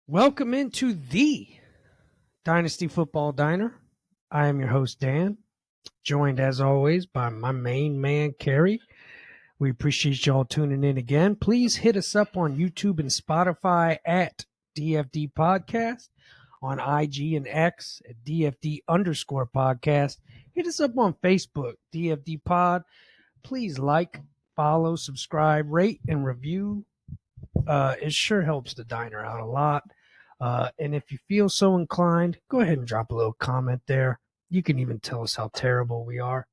Welcome into the Dynasty Football Diner. I am your host, Dan, joined as always by my main man, Kerry. We appreciate y'all tuning in again. Please hit us up on YouTube and Spotify at DFD Podcast, on IG and X at DFD_podcast. Hit us up on Facebook, DFD Pod. Please like, follow, subscribe, rate, and review. It sure helps the diner out a lot. And if you feel so inclined, go ahead and drop a little comment there. You can even tell us how terrible we are.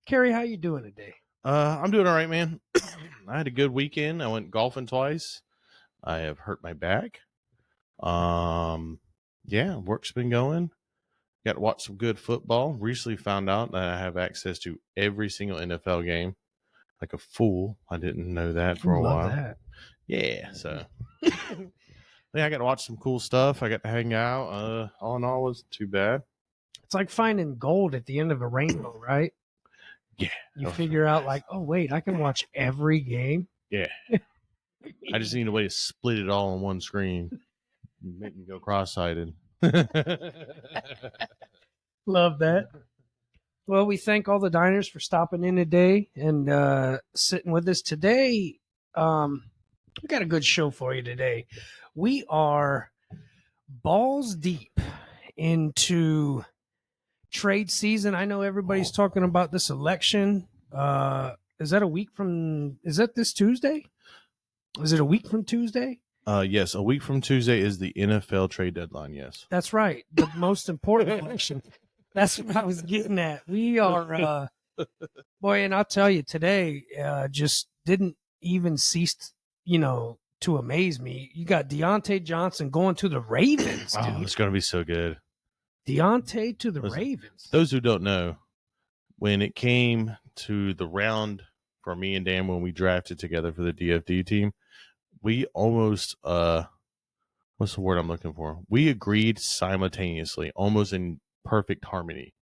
Kerry, how you doing today? I'm doing all right, man. I had a good weekend. I went golfing twice. I have hurt my back. Yeah, work's been going. Got to watch some good football. Recently found out that I have access to every single NFL game. Like a fool. I didn't know that for a while. That. Yeah, so yeah, I got to watch some cool stuff. I got to hang out. All in all, it wasn't too bad. It's like finding gold at the end of a rainbow, right? Yeah. You figure out like, oh, wait, I can watch every game. Yeah. I just need a way to split it all on one screen. Make me go cross-sighted. Love that. Well, we thank all the diners for stopping in today and sitting with us today. We got a good show for you today. We are balls deep into trade season. I know everybody's talking about this election. Is that a week from? Is that this Tuesday? Is it a week from Tuesday? Yes, a week from Tuesday is the NFL trade deadline. Yes, that's right. The most important election. That's what I was getting at. We are, boy, and I'll tell you today, just didn't even cease, to amaze me. You got Deontay Johnson going to the Ravens, dude. Oh, it's going to be so good. Deontay to the Ravens. Those who don't know, when it came to the round for me and Dan when we drafted together for the DFD team, we almost, what's the word I'm looking for? We agreed simultaneously, almost in perfect harmony,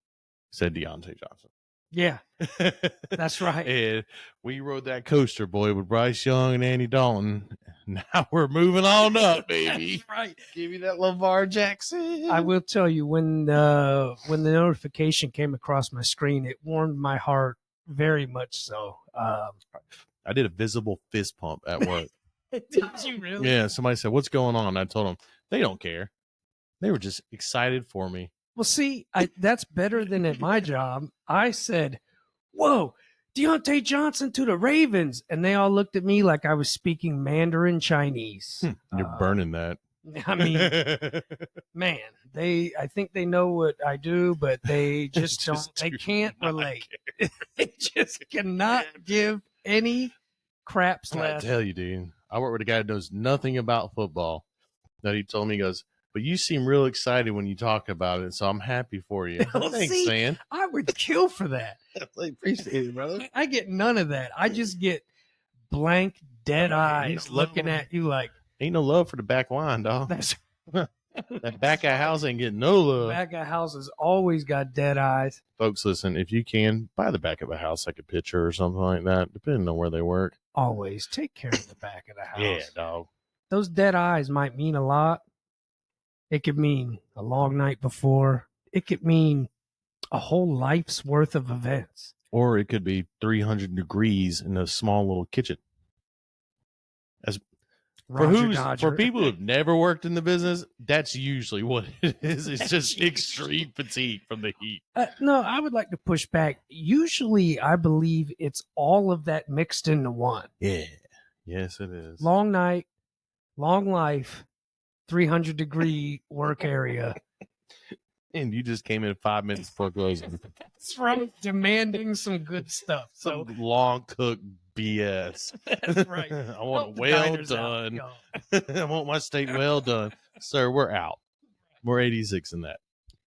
said Deontay Johnson. Yeah, that's right. And we rode that coaster, boy, with Bryce Young and Andy Dalton. Now we're moving on up, baby. That's right. Give me that Lamar Jackson. I will tell you, when the notification came across my screen, it warmed my heart very much so. I did a visible fist pump at work. Did you really? Yeah, somebody said, "What's going on?" I told them, they don't care. They were just excited for me. Well, see, that's better than at my job. I said, "Whoa, Deontay Johnson to the Ravens." And they all looked at me like I was speaking Mandarin Chinese. You're burning that. I mean, man, I think they know what I do, but they just don't, they can't relate. They just cannot give any craps left. I tell you, dude, I work with a guy that knows nothing about football. That he told me, he goes, "But you seem real excited when you talk about it, so I'm happy for you." Thanks, man. I would kill for that. I appreciate it, brother. I get none of that. I just get blank, dead eyes looking at you like, ain't no love for the back line, dog. That's that back of house ain't getting no love. Back of house has always got dead eyes. Folks, listen, if you can, buy the back of a house like a picture or something like that, depending on where they work. Always take care of the back of the house. Yeah, dog. Those dead eyes might mean a lot. It could mean a long night before. It could mean a whole life's worth of events. Or it could be 300 degrees in a small little kitchen. As for people who've never worked in the business, that's usually what it is. It's just extreme fatigue from the heat. No, I would like to push back. Usually, I believe it's all of that mixed into one. Yeah. Yes, it is. Long night, long life, 300-degree work area. And you just came in 5 minutes before closing. That's right. Demanding some good stuff. Some long cooked BS. That's right. I want it well done. I want my steak well done. Sir, we're out. We're 86 in that.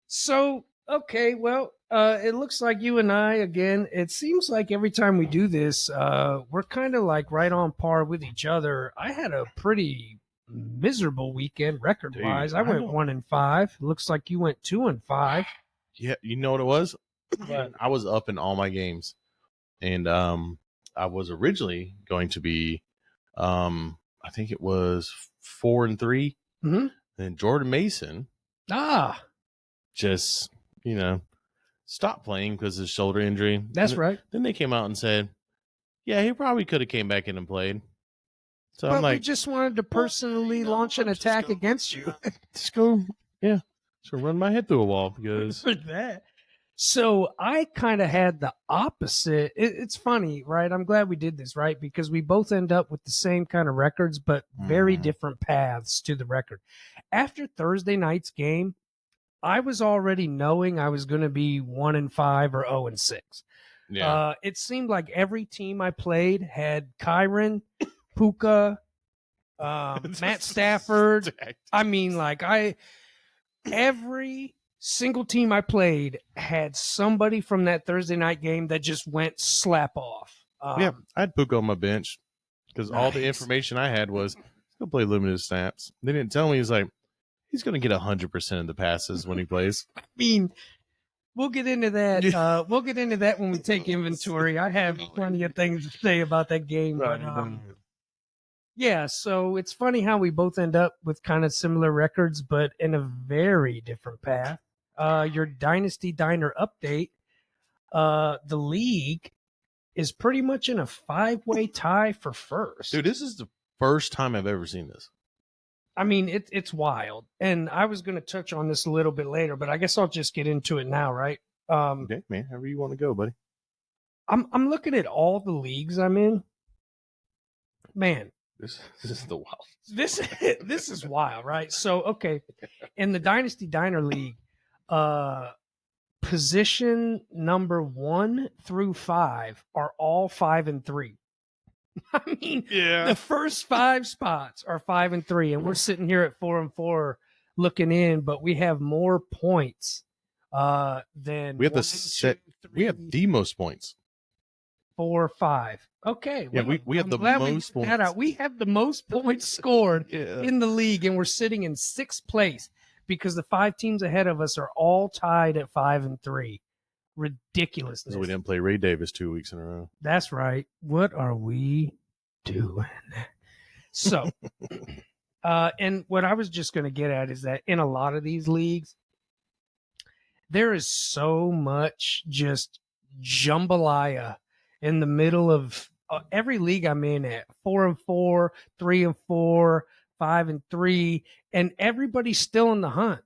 So, okay, well, it looks like you and I, again, it seems like every time we do this, we're kind of like right on par with each other. I had a pretty miserable weekend record-wise. I went 1-5. Looks like you went 2-5. Yeah, you know what it was? I was up in all my games. And I was originally going to be, I think it was 4-3. Mm-hmm. And Jordan Mason just, stopped playing because of his shoulder injury. That's right. Then they came out and said, yeah, he probably could have came back in and played. So but I'm like, we just wanted to personally launch an attack against you. Just run my head through a wall because For that. So I kind of had the opposite. It's funny, right? I'm glad we did this, right? Because we both end up with the same kind of records, but very different paths to the record. After Thursday night's game, I was already knowing I was going to be 1-5 or 0-6. yeah. It seemed like every team I played had Kyron, Puka, Matt Stafford. I mean, every single team I played had somebody from that Thursday night game that just went slap off. I had Puka on my bench because all the information I had was he'll play limited snaps. They didn't tell me he's going to get 100% of the passes when he plays. I mean, we'll get into that. We'll get into that when we take inventory. I have plenty of things to say about that game, but yeah, so it's funny how we both end up with kind of similar records, but in a very different path. Your Dynasty Diner update, the league is pretty much in a 5-way tie for first. Dude, this is the first time I've ever seen this. I mean, it's wild. And I was going to touch on this a little bit later, but I guess I'll just get into it now, right? Okay, man, however you want to go, buddy. I'm looking at all the leagues I'm in. Man, this is the wild. This is wild, right? So, okay, in the Dynasty Diner League, position number 1 through 5 are all 5-3. I mean, the first 5 spots are 5-3, and we're sitting here at 4-4 looking in, but we have more points than we have we have the most points. 4, 5. Okay. Yeah, well, we have the most points. We have the most points scored in the league, and we're sitting in 6th place because the 5 teams ahead of us are all tied at 5-3. Ridiculous. So we didn't play Ray Davis 2 weeks in a row. That's right. What are we doing? So, and what I was just going to get at is that in a lot of these leagues, there is so much just jambalaya in the middle of every league I'm in at 4-4, 3-4, 5-3, and everybody's still in the hunt.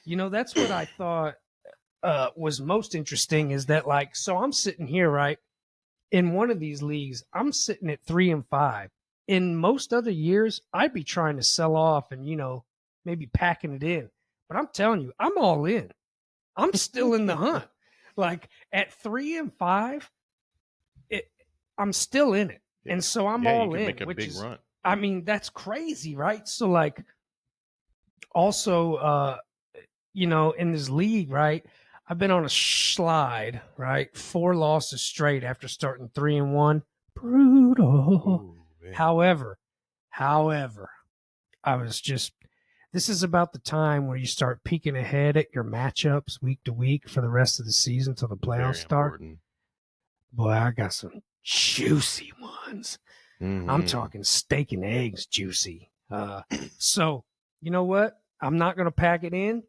That's what I thought was most interesting is that so I'm sitting here, right? In one of these leagues, I'm sitting at 3-5. In most other years, I'd be trying to sell off and, maybe packing it in. But I'm telling you, I'm all in. I'm still in the hunt. At 3-5, I'm still in it. Yeah. And so I'm all in. Make a big run. I mean, that's crazy, right? So also, in this league, right? I've been on a slide, right? 4 losses straight after starting 3-1. Brutal. Ooh, However, I was just, this is about the time where you start peeking ahead at your matchups week to week for the rest of the season till the playoffs start. Boy, I got some juicy ones. Mm-hmm. I'm talking steak and eggs juicy. So, you know what? I'm not going to pack it in.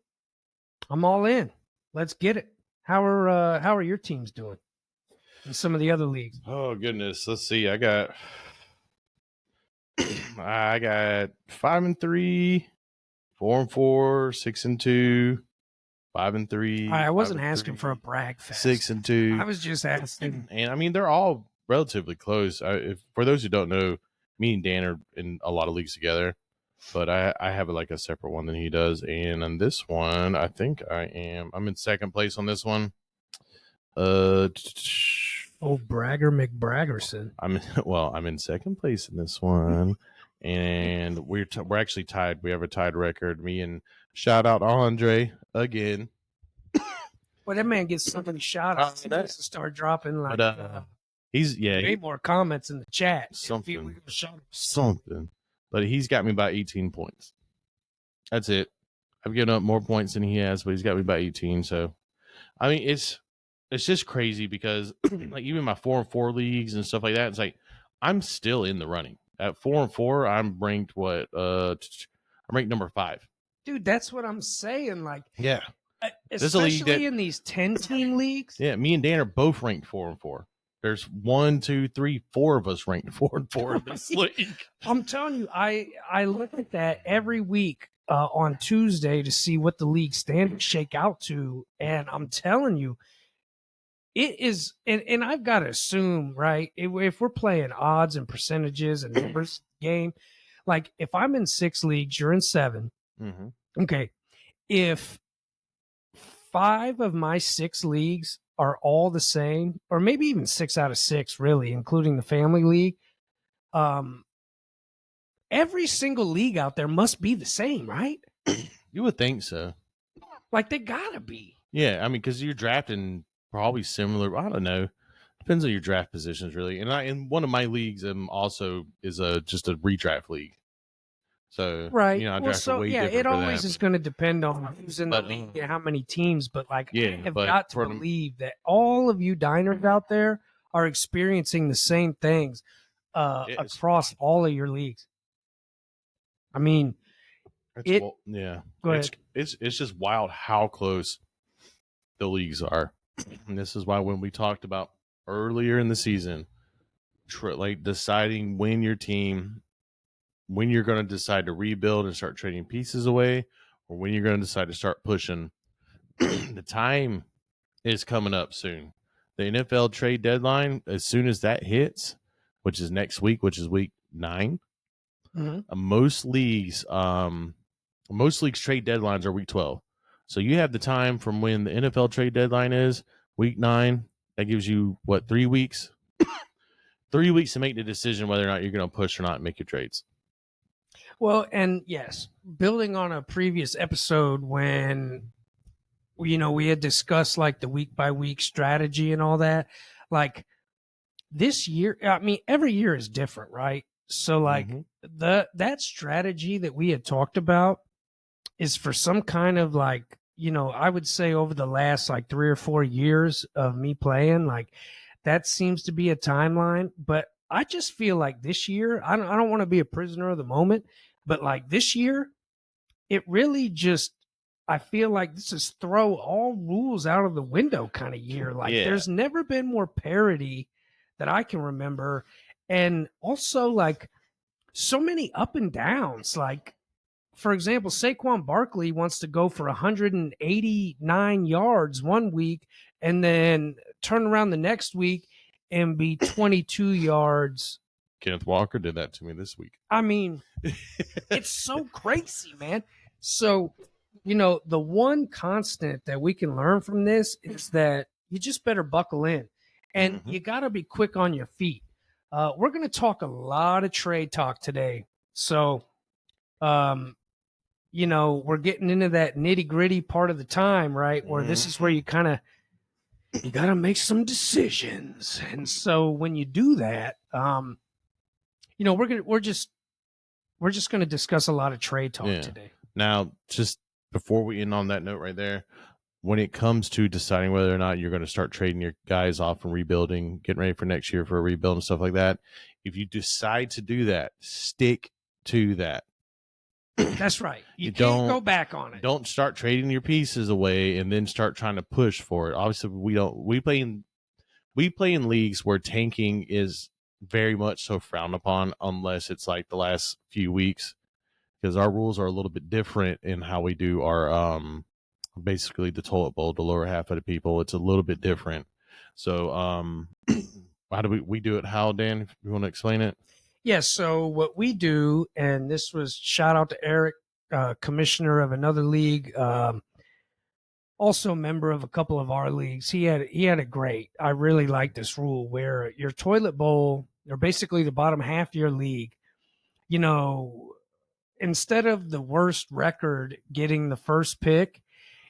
I'm all in. Let's get it. How are your teams doing in some of the other leagues? Oh goodness, let's see. I got 5-3, 4-4, 6-2, 5-3. I wasn't asking for a brag fest. 6-2. I was just asking. And I mean, they're all relatively close. For those who don't know, me and Dan are in a lot of leagues together. But I have a separate one than he does. And on this one, I think I'm in 2nd place on this one. Bragger McBraggerson. I'm in 2nd place in this one. And we're actually tied. We have a tied record. Me and shout out Andre again. Well, that man gets somebody shout out. He needs to start dropping he's way more comments in the chat. Something. But he's got me by 18 points. That's it. I've given up more points than he has, but he's got me by 18. So, I mean, it's just crazy because even my 4-4 leagues and stuff like that, it's I'm still in the running. At 4-4, I'm ranked I'm ranked number 5. Dude, that's what I'm saying. Like, Yeah. This is a especially league that- in these 10-team leagues. Yeah, me and Dan are both ranked 4-4. There's 1, 2, 3, 4 of us ranked 4-4 in this league. I'm telling you, I look at that every week on Tuesday to see what the league standings shake out to, and I'm telling you, it is. And I've got to assume, right? If we're playing odds and percentages and numbers game, like if I'm in 6 leagues, you're in 7. Mm-hmm. Okay, if 5 of my 6 leagues are all the same, or maybe even 6 out of 6, really, including the family league, every single league out there must be the same, right? You would think so. Like they gotta be. Yeah, I mean, because you're drafting probably similar. I don't know. Depends on your draft positions, really. And in one of my leagues, also is just a redraft league. So Right. I well, draft so way yeah, different it for always that. is going to depend on who's in the But, league and how many teams. But like, Yeah, I have but got to for the- believe that all of you diners out there are experiencing the same things Yes. across all of your leagues. I mean, yeah. Go ahead. It's just wild how close the leagues are. And this is why when we talked about earlier in the season, like deciding when you're going to decide to rebuild and start trading pieces away, or when you're going to decide to start pushing, the time is coming up soon. The NFL trade deadline, as soon as that hits, which is next week, which is week 9, Mhm. most leagues trade deadlines are week 12. So you have the time from when the NFL trade deadline is week 9. That gives you 3 weeks? 3 weeks to make the decision whether or not you're going to push or not and make your trades. Well, and yes, building on a previous episode when we had discussed like the week by week strategy and all that, like this year, I mean, every year is different, right? So like Mhm. that strategy that we had talked about is for some kind of like, I would say over the last like 3 or 4 years of me playing, like that seems to be a timeline. But I just feel like this year, I don't want to be a prisoner of the moment, but like this year, it really just, I feel like this is throw all rules out of the window kind of year. Like Yeah. there's never been more parity that I can remember. And also like so many up and downs. Like, for example, Saquon Barkley wants to go for 189 yards one week and then turn around the next week and be 22 yards. Kenneth Walker did that to me this week. I mean, it's so crazy, man. So, the one constant that we can learn from this is that you just better buckle in and Mhm. you got to be quick on your feet. We're going to talk a lot of trade talk today. So, we're getting into that nitty gritty part of the time, right? Where this is where you got to make some decisions. And so when you do that, we're just going to discuss a lot of trade talk Yeah. today. Now, just before we end on that note right there, when it comes to deciding whether or not you're going to start trading your guys off and rebuilding, getting ready for next year for a rebuild and stuff like that, if you decide to do that, stick to that. That's right. You can't don't go back on it. Don't start trading your pieces away and then start trying to push for it. Obviously, we play in leagues where tanking is very much so frowned upon unless it's like the last few weeks, because our rules are a little bit different in how we do our basically the toilet bowl, the lower half of the people. It's a little bit different. So how do we do it? How, Dan, if you want to explain it? Yes. So what we do, and this was shout out to Eric, commissioner of another league, also a member of a couple of our leagues. He had a great. I really like this rule where your toilet bowl, or basically the bottom half of your league, instead of the worst record getting the first pick,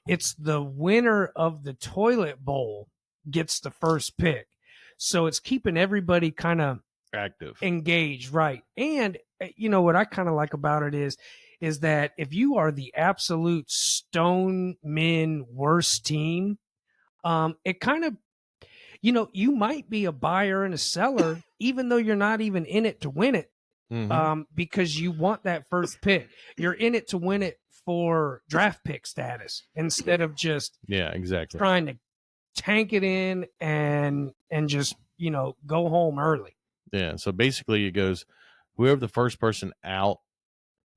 it's the winner of the toilet bowl gets the first pick. So it's keeping everybody kind of Active. engaged, right? And what I kind of like about it is that if you are the absolute stone min worst team, it kind of, you might be a buyer and a seller, even though you're not even in it to win it, Mhm. because you want that first pick. You're in it to win it for draft pick status instead of just Yeah, exactly. trying to tank it in and just, go home early. Yeah. So basically, it goes whoever the first person out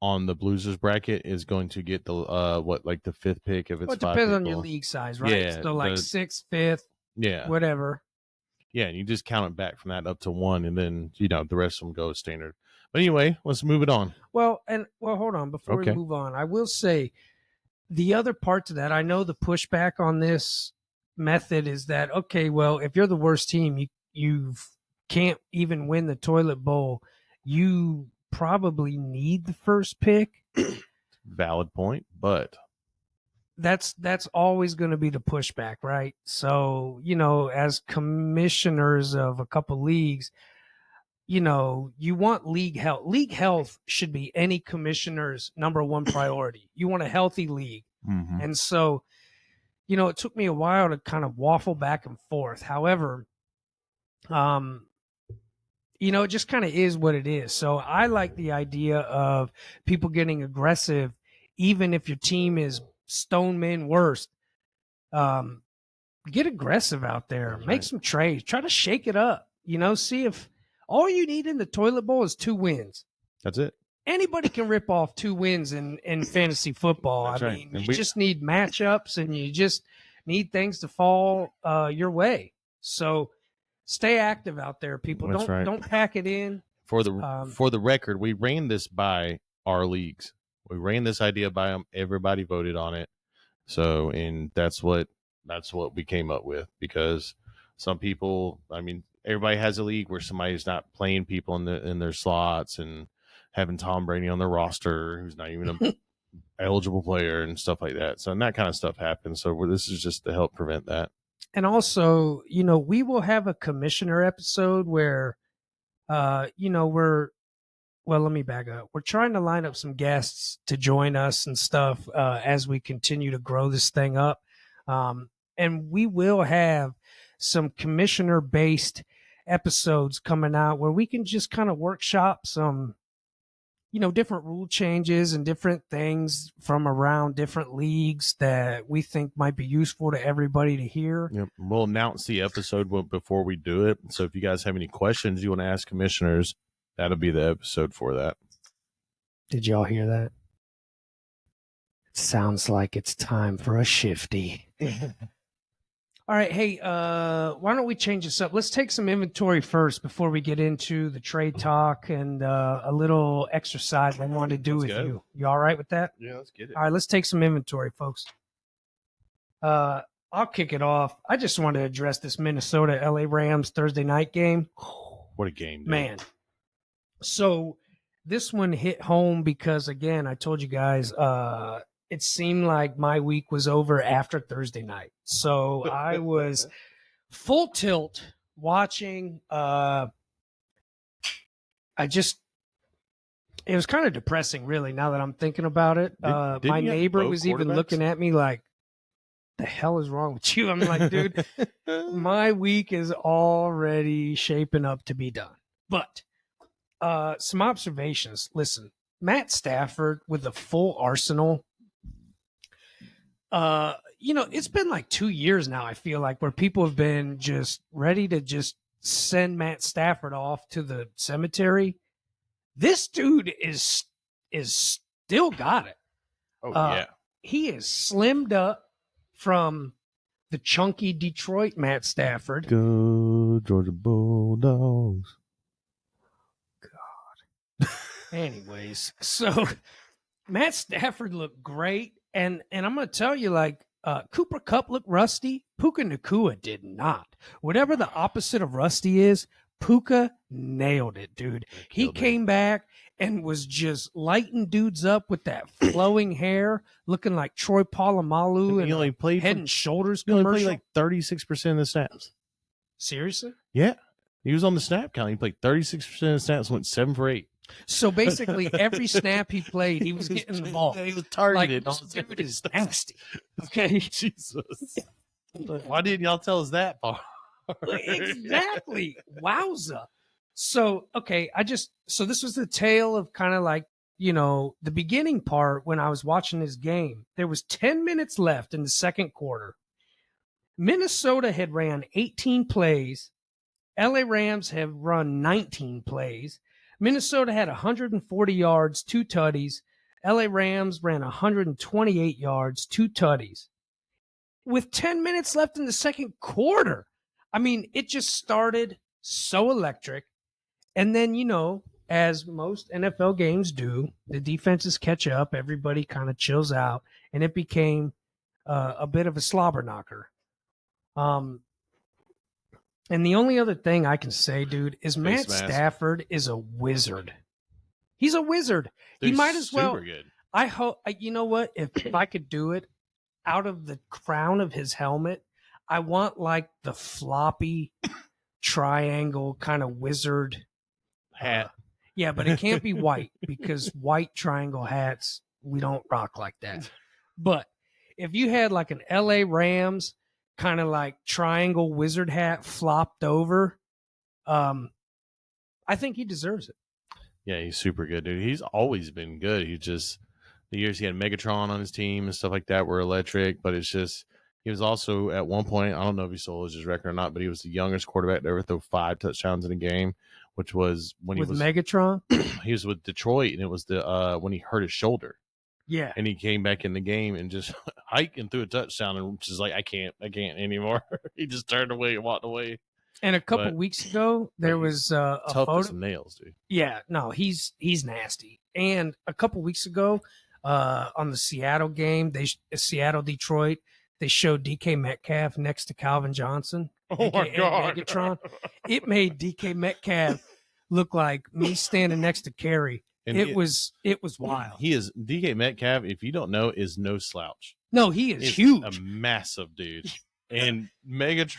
on the Blues' bracket is going to get the the fifth pick if it's Well, it five depends people. on your league size, right? Yeah, So like sixth, fifth, Yeah. whatever. Yeah, and you just count it back from that up to one, and then the rest of them go standard. But anyway, let's move it on. Well, hold on before we move on. I will say the other part to that. I know the pushback on this method is that okay, well, if you're the worst team, you can't even win the toilet bowl. You probably need the first pick. Valid point, but that's always going to be the pushback, right? So, as commissioners of a couple leagues, you want league health. League health should be any commissioner's number one priority. You want a healthy league. Mhm. And so, it took me a while to kind of waffle back and forth. However, it just kind of is what it is. So I like the idea of people getting aggressive, even if your team is Stoneman worst. Get aggressive out there. That's Make right. some trades. Try to shake it up. See if all you need in the toilet bowl is 2 wins. That's it. Anybody can rip off 2 wins in fantasy football. That's I right. mean, And you just need matchups and you just need things to fall your way. So stay active out there, people. That's right. Don't pack it in. For the record, we ran this by our leagues. We ran this idea by them. Everybody voted on it. So, and that's what we came up with, because some people, I mean, everybody has a league where somebody's not playing people in their slots and having Tom Brady on their roster who's not even a eligible player and stuff like that. So, and that kind of stuff happens. So this is just to help prevent that. And also, we will have a commissioner episode where, let me back up. We're trying to line up some guests to join us and stuff as we continue to grow this thing up. And we will have some commissioner-based episodes coming out where we can just kind of workshop some, different rule changes and different things from around different leagues that we think might be useful to everybody to hear. Yep. We'll announce the episode before we do it. So if you guys have any questions you want to ask commissioners, that'll be the episode for that. Did y'all hear that? It sounds like it's time for a shifty. All right, hey, why don't we change this up? Let's take some inventory first before we get into the trade talk and a little exercise I want to do with you. You all right with that? Yeah, let's get it. All right, let's take some inventory, folks. I'll kick it off. I just want to address this Minnesota LA Rams Thursday night game. What a game, dude. Man. So this one hit home because, again, I told you guys it seemed like my week was over after Thursday night. So I was full tilt watching. It was kind of depressing, really, now that I'm thinking about it. My neighbor was even looking at me like, the hell is wrong with you? I'm like, dude, my week is already shaping up to be done. But some observations. Listen, Matt Stafford with a full arsenal. It's been like 2 years now, I feel like, where people have been just ready to just send Matt Stafford off to the cemetery. This dude is still got it. Oh, yeah. He is slimmed up from the chunky Detroit Matt Stafford. Go Georgia Bulldogs. God. Anyways, so Matt Stafford looked great. And I'm going to tell you, like, Cooper Kupp looked rusty. Puka Nacua did not. Whatever the opposite of rusty is, Puka nailed it, dude. He came back and was just lighting dudes up with that flowing hair, looking like Troy Polamalu and only played Head and Shoulders he only commercial. played like 36% of the snaps. Seriously? Yeah. He was on the snap count. He played 36% of the snaps, went 7 for 8. So basically, every snap he played, he was getting the ball. He was targeted. Like, this dude is nasty. Okay? Jesus. Why didn't y'all tell us that part? Exactly. Wowza. So, okay, so this was the tale of kind of like, the beginning part when I was watching this game, there was 10 minutes left in the second quarter. Minnesota had ran 18 plays. LA Rams have run 19 plays. Minnesota had 140 yards, 2 tutties. LA Rams ran 128 yards, 2 tutties. With 10 minutes left in the second quarter. I mean, it just started so electric. And then, as most NFL games do, the defenses catch up. Everybody kind of chills out. And it became a bit of a slobber knocker. And the only other thing I can say, dude, is Matt Stafford is a wizard. He's a wizard. He might as well. Super good. I hope, you know what? If I could do it, out of the crown of his helmet, I want like the floppy triangle kind of wizard hat. Yeah, but it can't be white because white triangle hats, we don't rock like that. But if you had like an LA Rams kind of like triangle wizard hat flopped over, I think he deserves it. Yeah, he's super good, dude. He's always been good. He just, the years he had Megatron on his team and stuff like that were electric, but it's just, he was also at one point, I don't know if he stole his record or not, but he was the youngest quarterback to ever throw 5 touchdowns in a game, which was when with he was Megatron. He was with Detroit, and it was the when he hurt his shoulder. Yeah, and he came back in the game and just hiked and threw a touchdown, and just like I can't anymore. He just turned away and walked away. And a couple weeks ago, there was a tough photo. as some nails, dude. Yeah, no, he's nasty. And a couple weeks ago, on the Seattle game, Seattle Detroit, they showed DK Metcalf next to Calvin Johnson. Oh my God, Megatron! It made DK Metcalf look like me standing next to Kerry. And it was wild. He is DK Metcalf. If you don't know, is no slouch. No, he is huge, a massive dude, and Megatron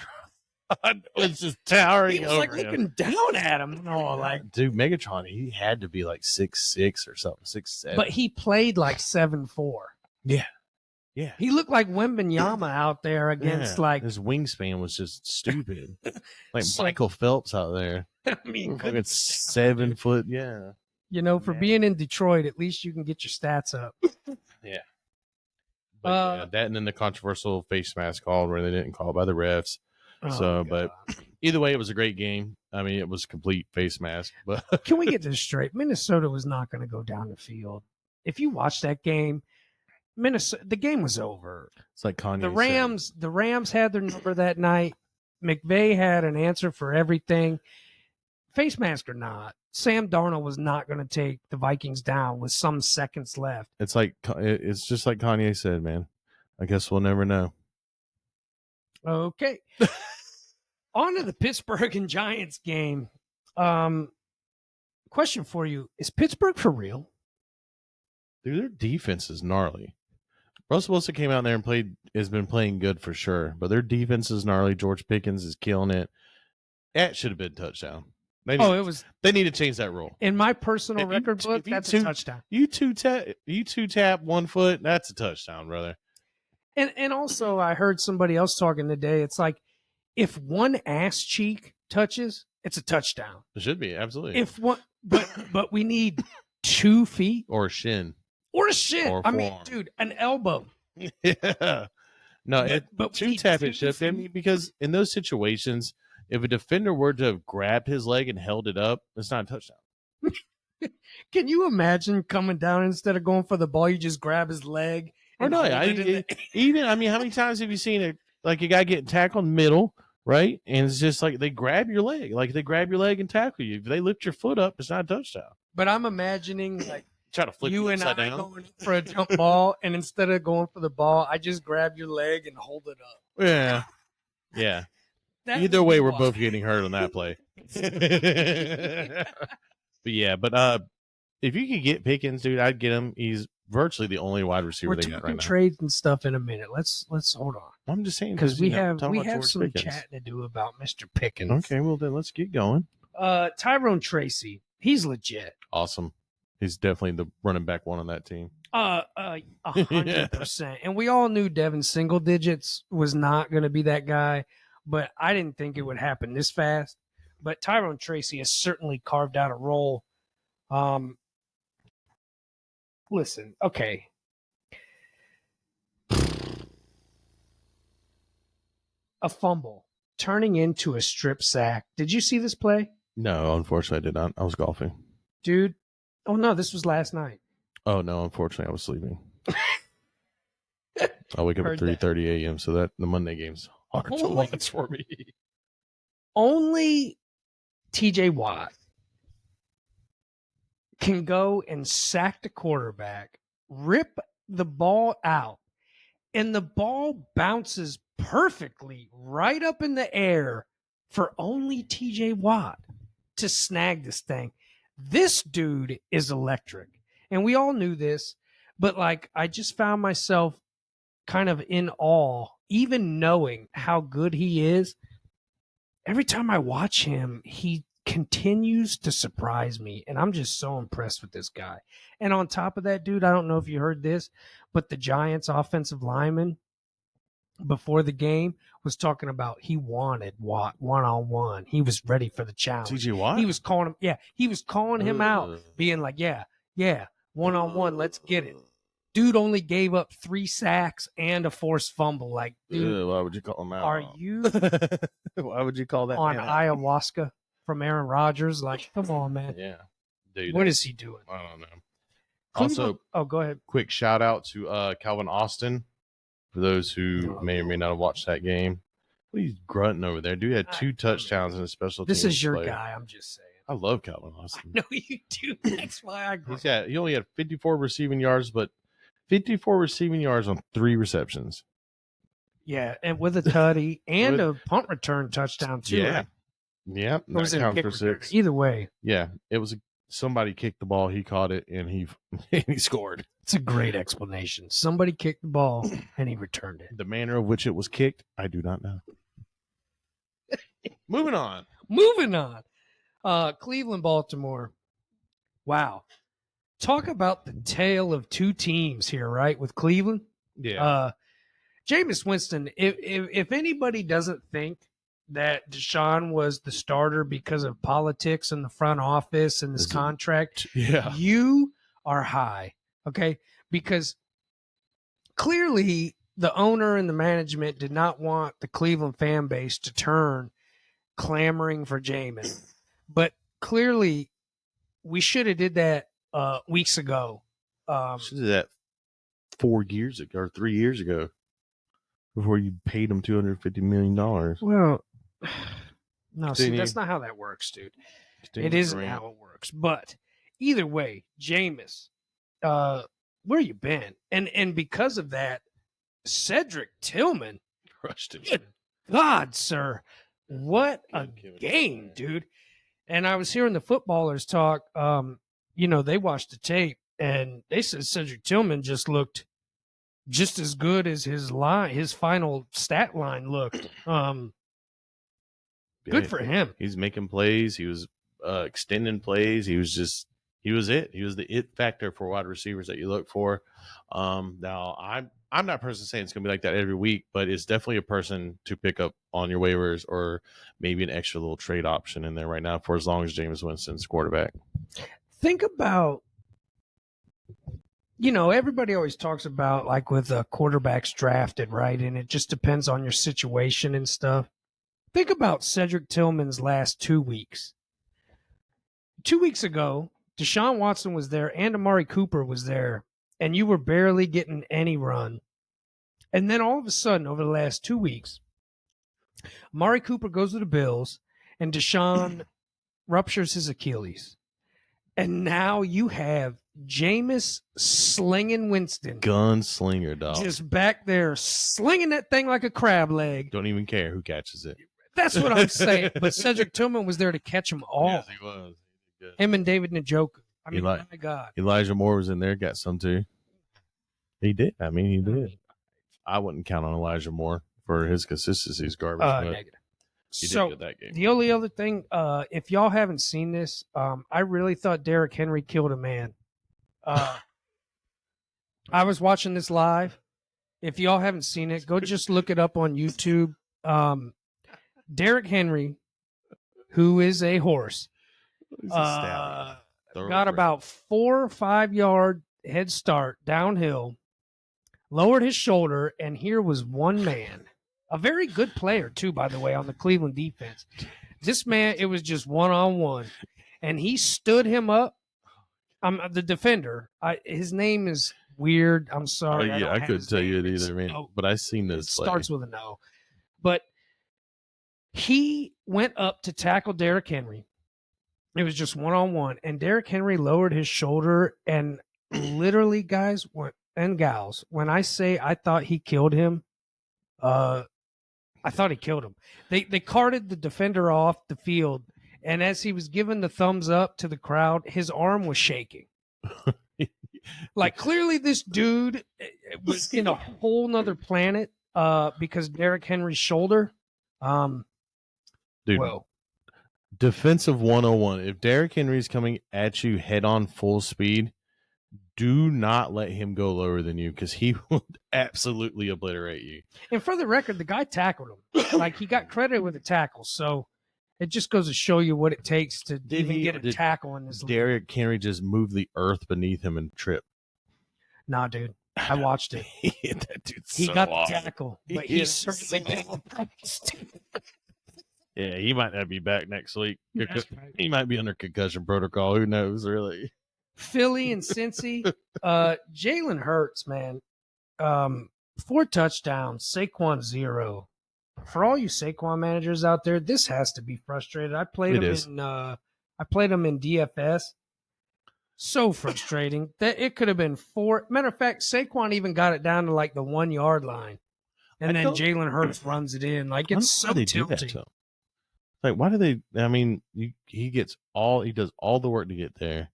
was just towering. He was over like him. looking down at him. No, like dude, Megatron. He had to be like 6'6" or something, 6'7". But he played like 7'4". Yeah. Yeah. He looked like Wembanyama out there against like his wingspan was just stupid. Like Michael Phelps out there. I mean, it's 7 foot. Yeah. For being in Detroit, at least you can get your stats up. Yeah. But that and then the controversial face mask call where they didn't call by the refs. But either way, it was a great game. I mean, it was complete face mask. But can we get this straight? Minnesota was not going to go down the field. If you watch that game, the game was over. It's like Kanye. The Rams had their number that night. McVay had an answer for everything. Face mask or not, Sam Darnold was not going to take the Vikings down with some seconds left. It's just like Kanye said, man. I guess we'll never know. Okay. On to the Pittsburgh and Giants game. Question for you. Is Pittsburgh for real? Dude, their defense is gnarly. Russell Wilson came out there and has been playing good for sure, but their defense is gnarly. George Pickens is killing it. That should have been a touchdown. They need to change that rule. In my personal record book, that's a touchdown. You two tap 1 foot, that's a touchdown, brother. And also, I heard somebody else talking today. It's like if one ass cheek touches, it's a touchdown. It should be, absolutely. If one, but we need 2 feet or a shin or a shin. Or I mean, dude, an elbow. Yeah. No, but two tap it shift. I mean, because in those situations, if a defender were to have grabbed his leg and held it up, it's not a touchdown. Can you imagine coming down instead of going for the ball, you just grab his leg? Or no, I mean, how many times have you seen a guy getting tackled middle, right? And it's just like they grab your leg, and tackle you. If they lift your foot up, it's not a touchdown. But I'm imagining like try to flip you and I down. Going for a jump ball, and instead of going for the ball, I just grab your leg and hold it up. Yeah, yeah. Either way, we're both getting hurt on that play. But if you could get Pickens, dude, I'd get him. He's virtually the only wide receiver they got right now. We're talking trades and stuff in a minute. Let's hold on. I'm just saying because we have some chatting to do about Mr. Pickens. Okay, well then let's get going. Tyrone Tracy, he's legit. Awesome. He's definitely the running back one on that team. 100%. And we all knew Devin Single Digits was not going to be that guy, but I didn't think it would happen this fast. But Tyrone Tracy has certainly carved out a role. listen, okay. A fumble turning into a strip sack. Did you see this play? No, unfortunately, I did not. I was golfing. Dude. Oh, no, this was last night. Oh no, unfortunately, I was sleeping. I wake up Heard at that. 3:30 a.m. So that the Monday game's hard to Holy- watch for me. Only TJ Watt can go and sack the quarterback, rip the ball out, and the ball bounces perfectly right up in the air for only TJ Watt to snag this thing. This dude is electric. And we all knew this, but like I just found myself kind of in awe, even knowing how good he is. Every time I watch him, he continues to surprise me. And I'm just so impressed with this guy. And on top of that, dude, I don't know if you heard this, but the Giants offensive lineman before the game was talking about he wanted Watt one-on-one. He was ready for the challenge. TJ Watt? He was calling him, he was calling him out, being like, yeah, one-on-one, let's get it. Dude only gave up 3 sacks and a forced fumble. Like, dude, Why would you call him out? are you Why would you call that on man out? ayahuasca from Aaron Rodgers? Like, come on, man. Yeah, dude. What is he doing? I don't know. Cleveland- Also, go ahead. quick shout out to Calvin Austin for those who may or may not have watched that game. What are you grunting over there? Dude had 2 touchdowns and a special. This teams is your player. guy. I'm just saying. I love Calvin Austin. No, you do. That's why I He grunt. only had 54 receiving yards, but 54 receiving yards on 3 receptions. Yeah, and with a tutty and With- a punt return touchdown too. Yeah. Right? Yeah, Or was that it a counts kick for return? 6. Either way, Yeah, it was somebody kicked the ball, he caught it, and he he scored. it's a great explanation. Somebody kicked the ball and he returned it. The manner of which it was kicked, I do not know. Moving on. Moving on. Cleveland, Baltimore. Wow. Talk about the tale of 2 teams here, right? With Cleveland. Yeah. Jameis Winston, if anybody doesn't think that Deshaun was the starter because of politics in the front office and this Is it- contract, yeah. you are high, okay? Because clearly the owner and the management did not want the Cleveland fan base to turn clamoring for Jameis. But clearly we should have did that weeks ago. Should have that 4 years ago or 3 years ago before you paid him $250 million. Well, no, see, Continue. that's not how that works, dude. Continue It isn't to rant. how it works. But either way, Jameis, where you been? And because of that, Cedric Tillman, Crushed him. Good God, sir, what a Couldn't give a game, damn. dude. And I was hearing the footballers talk, they watched the tape and they said Cedric Tillman just looked just as good as his final stat line looked. Good Yeah, for him. He's making plays. He was extending plays. He was it. He was the it factor for wide receivers that you look for. Now I'm not personally saying it's gonna be like that every week, but it's definitely a person to pick up on your waivers or maybe an extra little trade option in there right now for as long as Jameis Winston's quarterback. Think about, everybody always talks about like with quarterbacks drafted, right? And it just depends on your situation and stuff. Think about Cedric Tillman's last 2 weeks. 2 weeks ago, Deshaun Watson was there and Amari Cooper was there, and you were barely getting any run. And then all of a sudden, over the last 2 weeks, Amari Cooper goes to the Bills and Deshaun ruptures his Achilles. And now you have Jameis slinging Winston Gunslinger, dog. just back there slinging that thing like a crab leg. Don't even care who catches it. That's what I'm saying. But Cedric Tillman was there to catch them all. Yes, he was. He did good. Him and David Njoku. I mean, Eli- my God. Elijah Moore was in there, got some too. He did. I mean, he I did. mean, I wouldn't count on Elijah Moore for his consistency. He's garbage. but negative. he So did good that game. the only other thing, if y'all haven't seen this, I really thought Derrick Henry killed a man. I was watching this live. If y'all haven't seen it, go just look it up on YouTube. Derrick Henry, who is a horse, He's a stallion. got Thoroughbred. about 4 or 5 yard head start downhill, lowered his shoulder, and here was one man, a very good player too, by the way, on the Cleveland defense. This man, it was just one-on-one, and he stood him up. The defender. His name is weird. I'm sorry. I couldn't tell you it either, man. But I seen this. It starts with an O. But he went up to tackle Derrick Henry. It was just one-on-one, and Derrick Henry lowered his shoulder, and literally, guys and gals, when I say I thought he killed him, I thought he killed him. They carted the defender off the field, and as he was giving the thumbs up to the crowd, his arm was shaking. Like, clearly this dude was in a whole nother planet because Derrick Henry's shoulder. Dude, well, defensive 101. If Derrick Henry's coming at you head on full speed, do not let him go lower than you because he will absolutely obliterate you. And for the record, the guy tackled him. Like, he got credit with a tackle. So it just goes to show you what it takes to even get a tackle in this league. Derrick Henry just moved the earth beneath him and tripped. Nah, dude. I watched it. That dude's he so got long. the tackle, but he certainly Yeah, he might not be back next week. Right. He might be under concussion protocol. Who knows, really? Philly and Cincy. Jalen Hurts, man. 4 touchdowns, Saquon 0. For all you Saquon managers out there, this has to be frustrating. I played him in DFS. So frustrating that it could have been 4. Matter of fact, Saquon even got it down to like the 1 yard line, and then Jalen Hurts runs it in. Like, it's so tilting. Like, why do they? I mean, he does all the work to get there,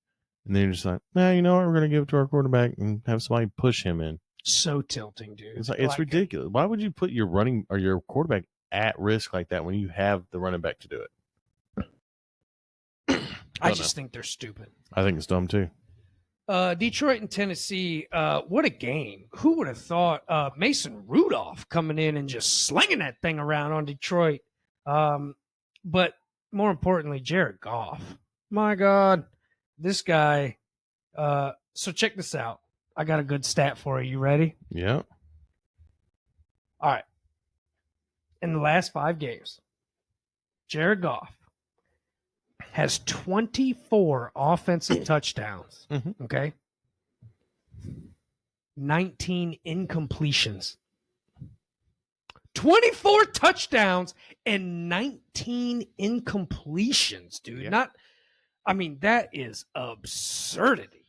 and then you're just like, nah, you know what? We're gonna give it to our quarterback and have somebody push him in. So tilting, dude. It's like it's ridiculous. Why would you put your running or your quarterback at risk like that when you have the running back to do it? I just think they're stupid. I think it's dumb too. Detroit and Tennessee, what a game. Who would have thought Mason Rudolph coming in and just slinging that thing around on Detroit? But more importantly, Jared Goff. My God, this guy. So check this out. I got a good stat for you. You ready? Yeah. All right. In the last 5 games, Jared Goff has 24 offensive touchdowns. Mm-hmm. Okay. 19 incompletions. 24 touchdowns and 19 incompletions, dude. Yeah. That is absurdity.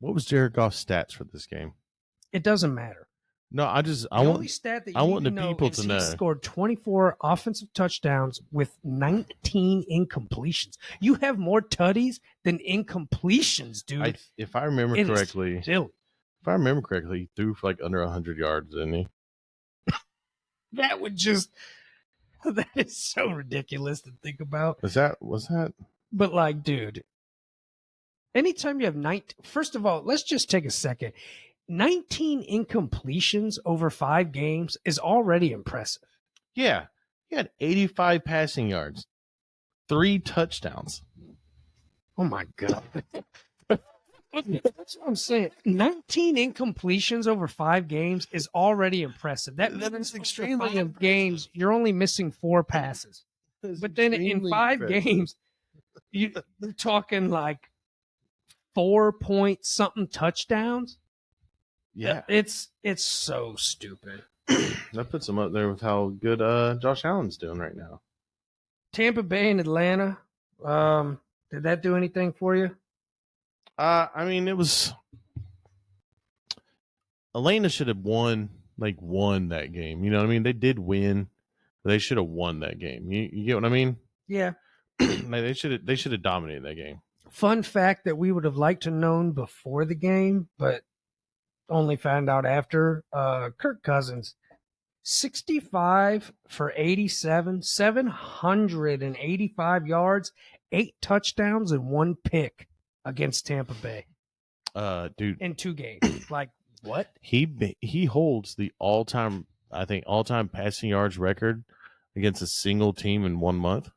What was Jared Goff's stats for this game? It doesn't matter. No, I want the people to know. He scored 24 offensive touchdowns with 19 incompletions. You have more tutties than incompletions, dude. If I remember correctly, he threw for like under 100 yards, didn't he? That is so ridiculous to think about. Was that? But like, dude, anytime you have 19, first of all, let's just take a second. 19 incompletions over 5 games is already impressive. Yeah. He had 85 passing yards, 3 touchdowns. Oh my God. That's what I'm saying. 19 incompletions over 5 games is already impressive. That means extremely 5 games, you're only missing 4 passes. But then in 5 games, you're talking like 4-point-something touchdowns. Yeah, it's so stupid. That puts him up there with how good Josh Allen's doing right now. Tampa Bay and Atlanta. Did that do anything for you? It was Atlanta should have won that game. You know what I mean? They did win, but they should have won that game. You get what I mean? Yeah. They should have dominated that game. Fun fact that we would have liked to known before the game, but only found out after. Kirk Cousins, 65 for 87, 785 yards, 8 touchdowns, and 1 pick against Tampa Bay. Dude, in 2 games. Like, what? He holds the all-time passing yards record against a single team in 1 month.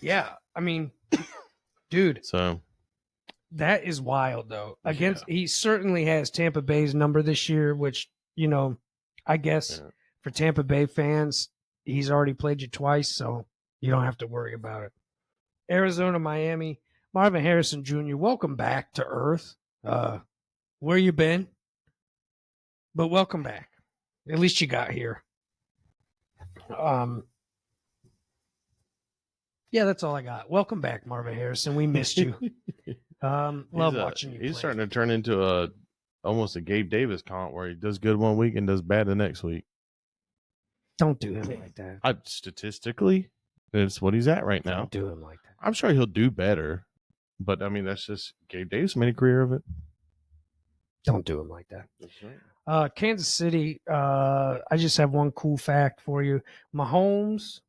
Yeah, I mean, dude. So That is wild, though. He certainly has Tampa Bay's number this year, which, I guess for Tampa Bay fans, he's already played you twice, so you don't have to worry about it. Arizona, Miami, Marvin Harrison Jr., welcome back to Earth. Where you been? But welcome back. At least you got here. Yeah, that's all I got. Welcome back, Marvin Harrison. We missed you. Love watching you. He's play. starting to turn into almost a Gabe Davis comp where he does good one week and does bad the next week. Don't do him like that. Statistically, that's what he's at right now. Don't do him like that. I'm sure he'll do better, but I mean that's just Gabe Davis made a career of it. Don't do him like that. That's right. Kansas City, I just have one cool fact for you. Mahomes,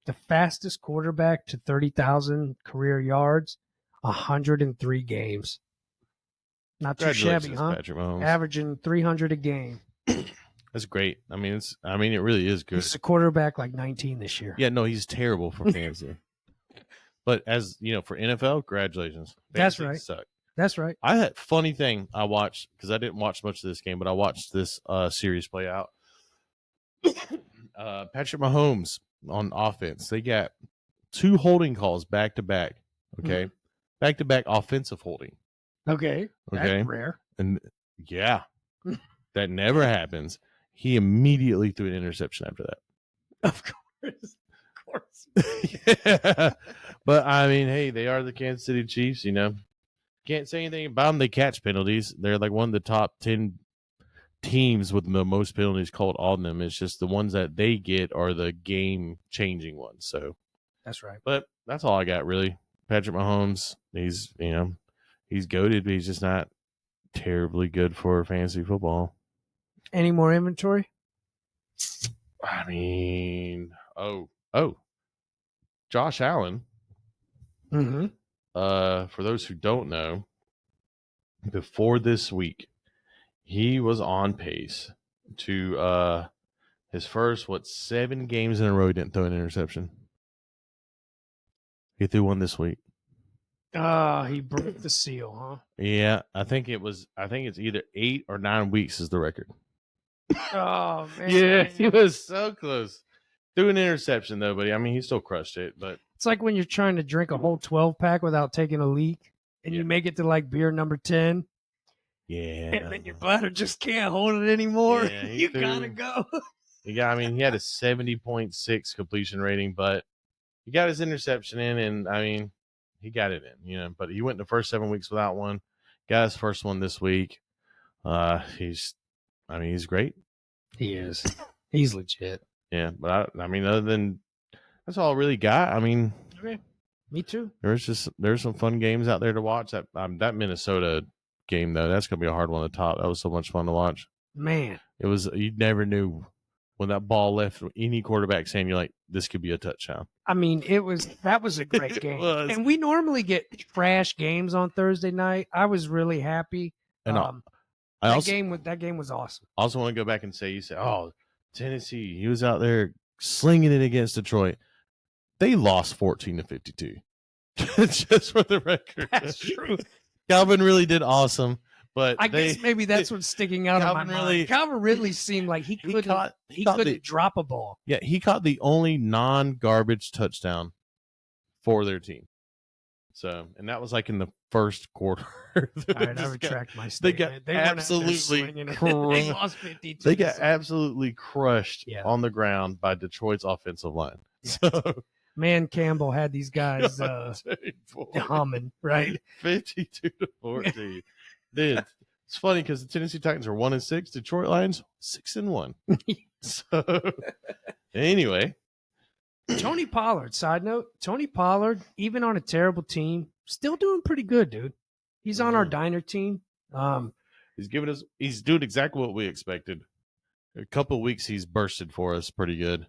the fastest quarterback to 30,000 career yards, 103 games. Not too shabby, huh? Patrick Mahomes. Averaging 300 a game. That's great. I mean, it really is good. He's a quarterback like 19 this year. Yeah, no, he's terrible for fantasy. But as for NFL, congratulations. That's Fantasy right. Suck. That's right. I had funny thing I watched because I didn't watch much of this game, but I watched this series play out. Patrick Mahomes on offense, they got 2 holding calls back to back. Okay, back to back offensive holding. Okay, that's rare. And yeah, that never happens. He immediately threw an interception after that. Of course. Yeah. But I mean, hey, they are the Kansas City Chiefs. Can't say anything about them. They catch penalties. They're like one of the top 10 teams with the most penalties called on them. It's just the ones that they get are the game-changing ones. So that's right. But that's all I got, really. Patrick Mahomes, he's goated, but he's just not terribly good for fantasy football. Any more inventory? I mean, Josh Allen. Mm-hmm. For those who don't know, before this week, he was on pace to his first 7 games in a row he didn't throw an interception. He threw one this week. He broke the seal, huh? Yeah, I think it's either 8 or 9 weeks is the record. Oh man. Yeah, he was so close. Threw an interception though, but he still crushed it. But it's like when you're trying to drink a whole 12-pack without taking a leak, and you make it to like beer number 10. Yeah. And then your bladder just can't hold it anymore. Yeah, you gotta go. He had a 70.6 completion rating, but he got his interception in, and he got it in, but he went the first 7 weeks without one. Got his first one this week. He's great. He is. He's legit. Yeah, but other than that's all I really got. Okay. Me too. There's some fun games out there to watch. That Minnesota game though, that's gonna be a hard one to top. That was so much fun to watch. Man, it was. You never knew when that ball left any quarterback's hand. You're like, this could be a touchdown. That was a great game. And we normally get trash games on Thursday night. I was really happy. And that game was awesome. I also want to go back and say, you said, Tennessee, he was out there slinging it against Detroit. They lost 14-52. Just for the record. That's true. Calvin really did awesome. But I guess maybe that's what's sticking out of my mind. Calvin Ridley seemed like he couldn't drop a ball. Yeah, he caught the only non-garbage touchdown for their team. So, and that was like in the first quarter. All right, I retract my statement. They got absolutely they lost 52. They got absolutely crushed on the ground by Detroit's offensive line. Yes. So, Man Campbell had these guys humming, right? 52-14. Dude, it's funny because the Tennessee Titans are 1-6. Detroit Lions 6-1. So, anyway. Tony Pollard, side note, Tony Pollard, even on a terrible team, still doing pretty good, dude. He's on our diner team. He's doing exactly what we expected. A couple of weeks he's bursted for us pretty good.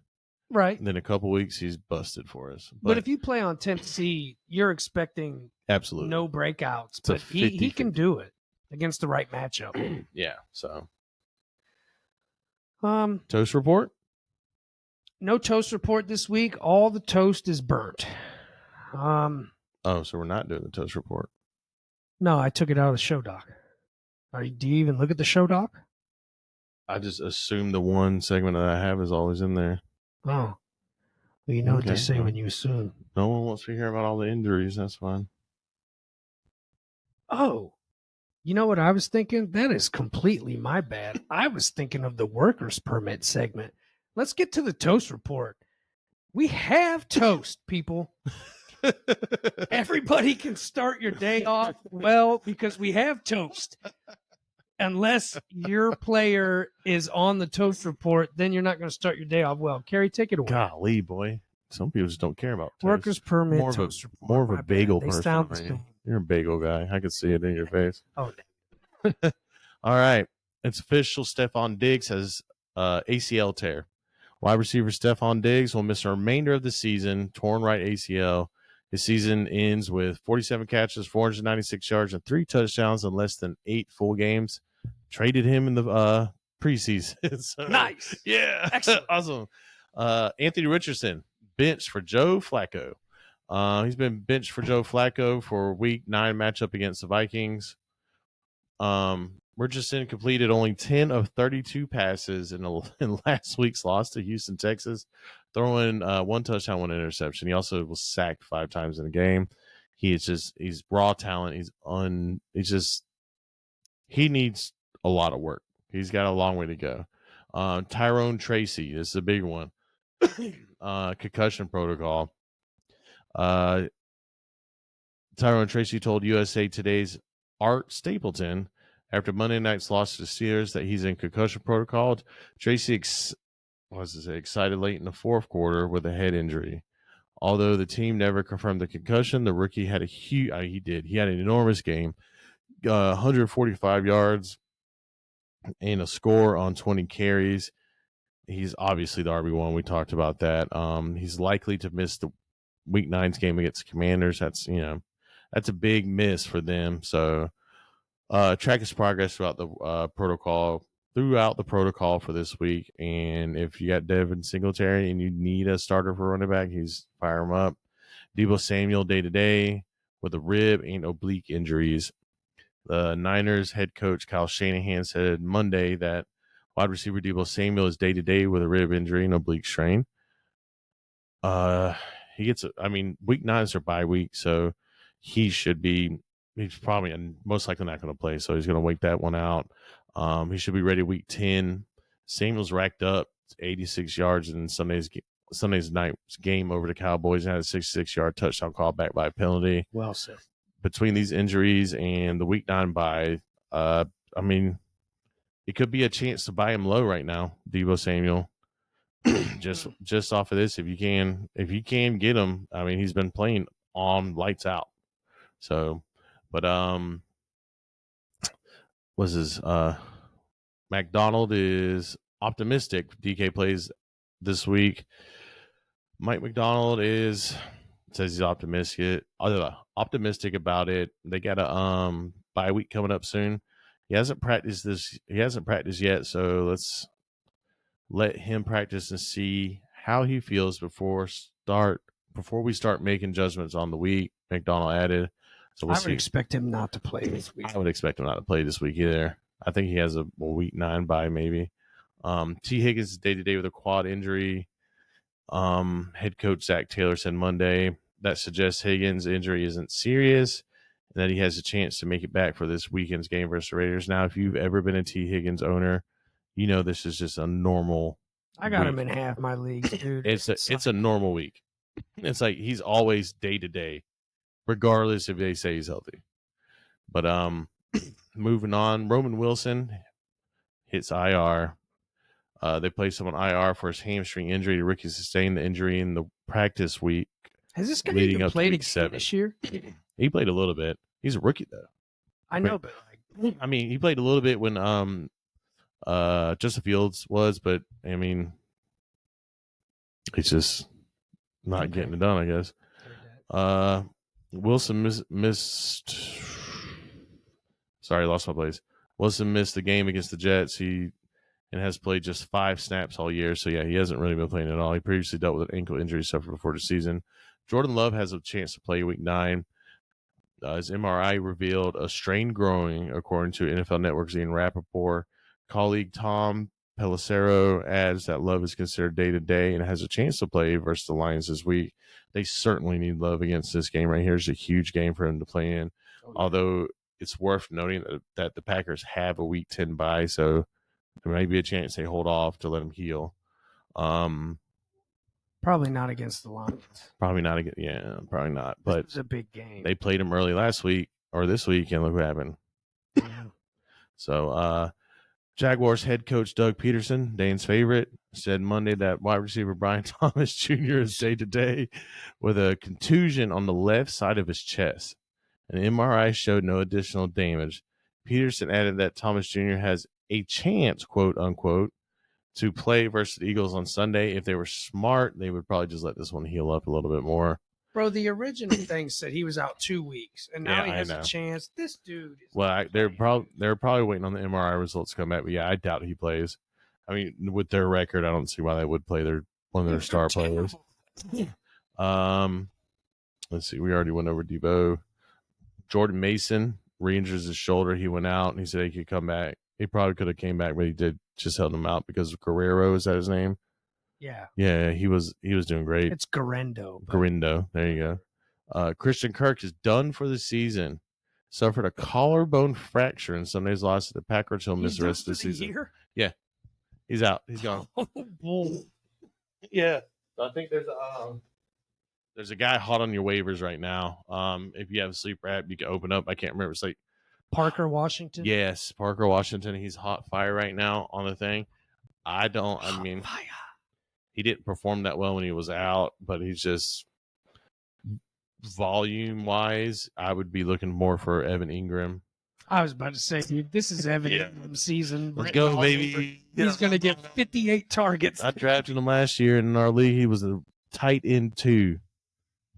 Right. And then a couple of weeks he's busted for us. But if you play on Tennessee, you're expecting absolutely no breakouts. But he can do it against the right matchup. Yeah. So toast report? No toast report this week. All the toast is burnt. So we're not doing the toast report. No, I took it out of the show doc. Do you even look at the show doc? I just assume the one segment that I have is always in there. Oh. Well, you know what they Okay, say well. when you assume. No one wants to hear about all the injuries. That's fine. Oh, you know what I was thinking? That is completely my bad. I was thinking of the workers' permit segment. Let's get to the toast report. We have toast, people. Everybody can start your day off well because we have toast. Unless your player is on the toast report, then you're not going to start your day off well. Carrie, take it away. Golly, boy. Some people just don't care about toast. Workers' permit more toast of a, report. more of My a bad. bagel They person. sound the Right? same. You're a bagel guy. I could see it in your face. Oh, All right. It's official. Stephon Diggs has ACL tear. Wide receiver Stephon Diggs will miss the remainder of the season, torn right ACL. His season ends with 47 catches, 496 yards, and 3 touchdowns in less than 8 full games. Traded him in the preseason. So, nice. Yeah. Excellent. Awesome. Anthony Richardson, benched for Joe Flacco. He's been benched for Joe Flacco for week 9 matchup against the Vikings. Richardson completed only 10 of 32 passes in last week's loss to Houston, Texas, throwing 1 touchdown, 1 interception. He also was sacked 5 times in the game. He's raw talent. He needs a lot of work. He's got a long way to go. Tyrone Tracy, this is a big one. Concussion protocol. Tyrone Tracy told USA Today's Art Stapleton after Monday night's loss to the Steelers that he's in concussion protocol. Tracy excited late in the fourth quarter with a head injury. Although the team never confirmed the concussion, the rookie had he had an enormous game, 145 yards and a score on 20 carries. He's obviously the RB1. We talked about that. He's likely to miss the Week 9's game against the Commanders. That's a big miss for them. So track his progress throughout the protocol for this week. And if you got Devin Singletary and you need a starter for running back, fire him up. Deebo Samuel day-to-day with a rib and oblique injuries. The Niners head coach Kyle Shanahan said Monday that wide receiver Deebo Samuel is day-to-day with a rib injury and oblique strain. Week 9 is their bye week, so he's probably most likely not going to play, so he's going to wait that one out. He should be ready week 10. Samuel's racked up 86 yards in Sunday's night's game over the Cowboys and had a 66-yard touchdown call back by a penalty. Well said. Between these injuries and the week 9 bye, it could be a chance to buy him low right now, Deebo Samuel. just off of this, if you can get him. He's been playing on lights out. So, but McDonald is optimistic DK plays this week. Mike McDonald says he's optimistic about it. They got a bye week coming up soon. He hasn't practiced yet, so let's let him practice and see how he feels before we start making judgments on the week. McDonald added. So I would expect him not to play this week. I would expect him not to play this week either. I think he has a week 9 bye maybe. T. Higgins is day-to-day with a quad injury. Head coach Zach Taylor said Monday that suggests Higgins' injury isn't serious and that he has a chance to make it back for this weekend's game versus the Raiders. Now, if you've ever been a T. Higgins owner, you know this is just a normal I got week. him in half my leagues, dude. It's a normal week. It's like he's always day-to-day, regardless if they say he's healthy. But moving on, Roman Wilson hits IR. They placed him on IR for his hamstring injury. The rookie sustained the injury in the practice week. Has this guy leading even up to played week 7 this year? He played a little bit. He's a rookie though. I know, but he played a little bit when Justin Fields was, but he's just not getting it done, I guess. Wilson missed. Sorry, lost my place. Wilson missed the game against the Jets. And has played just 5 snaps all year. So, yeah, he hasn't really been playing at all. He previously dealt with an ankle injury suffered before the season. Jordan Love has a chance to play week 9. his MRI revealed a strain growing, according to NFL Network's Ian Rappaport. Colleague Tom Pelissero adds that Love is considered day-to-day and has a chance to play versus the Lions this week. They certainly need Love against this game right here. It's a huge game for him to play in. Oh, yeah. Although it's worth noting that the Packers have a Week 10 bye, so there may be a chance they hold off to let him heal. Probably not against the Lions. Probably not again. Yeah, probably not. But it's a big game. They played him early last week or this week, and look what happened. Yeah. So, Jaguars head coach Doug Peterson, Dane's favorite, said Monday that wide receiver Brian Thomas Jr. is day to day with a contusion on the left side of his chest. An MRI showed no additional damage. Peterson added that Thomas Jr. has a chance, quote unquote, to play versus the Eagles on Sunday. If they were smart, they would probably just let this one heal up a little bit more. Bro, the original thing said he was out 2 weeks, and now he has a chance. This dude is they're probably waiting on the MRI results to come back, but yeah, I doubt he plays. I mean, with their record, I don't see why they would play one of their star players. Let's see, we already went over Debo. Jordan Mason re-injures his shoulder. He went out and he said he could come back. He probably could have came back, but he just held him out because of Guerrero. Is that his name? Yeah, he was doing great. It's Guerrero. Guerrero, there you go. Christian Kirk is done for the season. Suffered a collarbone fracture in Sunday's loss to the Packers. He'll miss the rest of the season. Year? Yeah, he's out. He's gone. Yeah, I think there's a guy hot on your waivers right now. If you have a sleeper app, you can open up. I can't remember. It's like Parker Washington. Yes, Parker Washington. He's hot fire right now on the thing. He didn't perform that well when he was out, but he's just volume wise, I would be looking more for Evan Ingram. I was about to say, dude, this is Evan Ingram season. Let's go, baby. He's going to get 58 targets. I drafted him last year in our league. He was a tight end 2.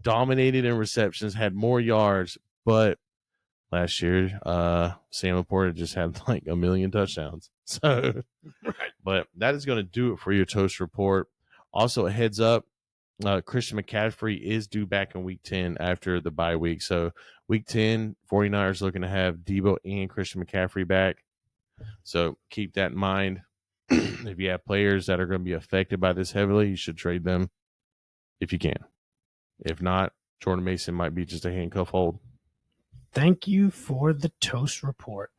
Dominated in receptions, had more yards, but last year, Sam Laporta just had like 1 million touchdowns. So, but that is going to do it for your Toast Report. Also, a heads up, Christian McCaffrey is due back in Week 10 after the bye week. So, Week 10, 49ers looking to have Debo and Christian McCaffrey back. So, keep that in mind. If you have players that are going to be affected by this heavily, you should trade them if you can. If not, Jordan Mason might be just a handcuff hold. Thank you for the Toast Report.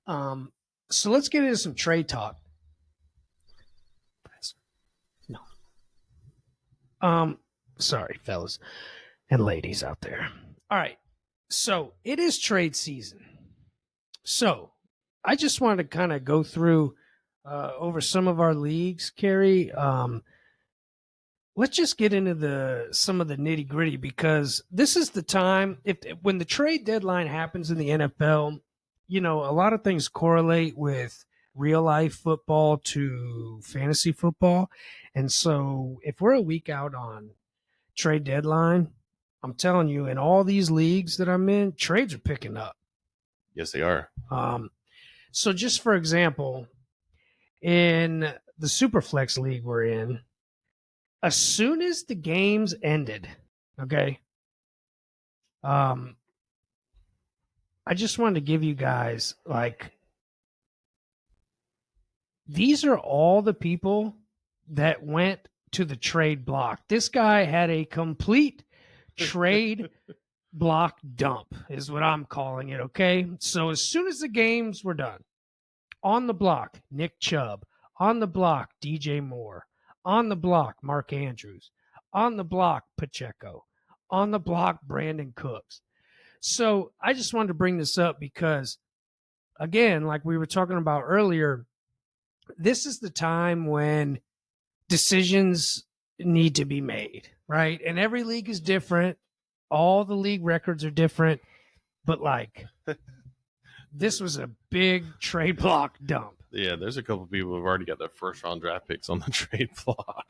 So let's get into some trade talk. No. Sorry, fellas and ladies out there. All right. So it is trade season. So I just wanted to kind of go through over some of our leagues, Kerry. Let's just get into some of the nitty gritty, because this is the time when the trade deadline happens in the NFL, you know, a lot of things correlate with real life football to fantasy football. And so if we're a week out on trade deadline, I'm telling you, in all these leagues that I'm in, trades are picking up. Yes, they are. So just for example, in the Superflex league we're in, as soon as the games ended, okay, I just wanted to give you guys, like, these are all the people that went to the trade block. This guy had a complete trade block dump, is what I'm calling it, okay? So as soon as the games were done, on the block, Nick Chubb. On the block, DJ Moore. On the block, Mark Andrews. On the block, Pacheco. On the block, Brandon Cooks. So I just wanted to bring this up because, again, like we were talking about earlier, this is the time when decisions need to be made, right? And every league is different. All the league records are different. But, like, this was a big trade block dump. Yeah, there's a couple of people who've already got their first round draft picks on the trade block.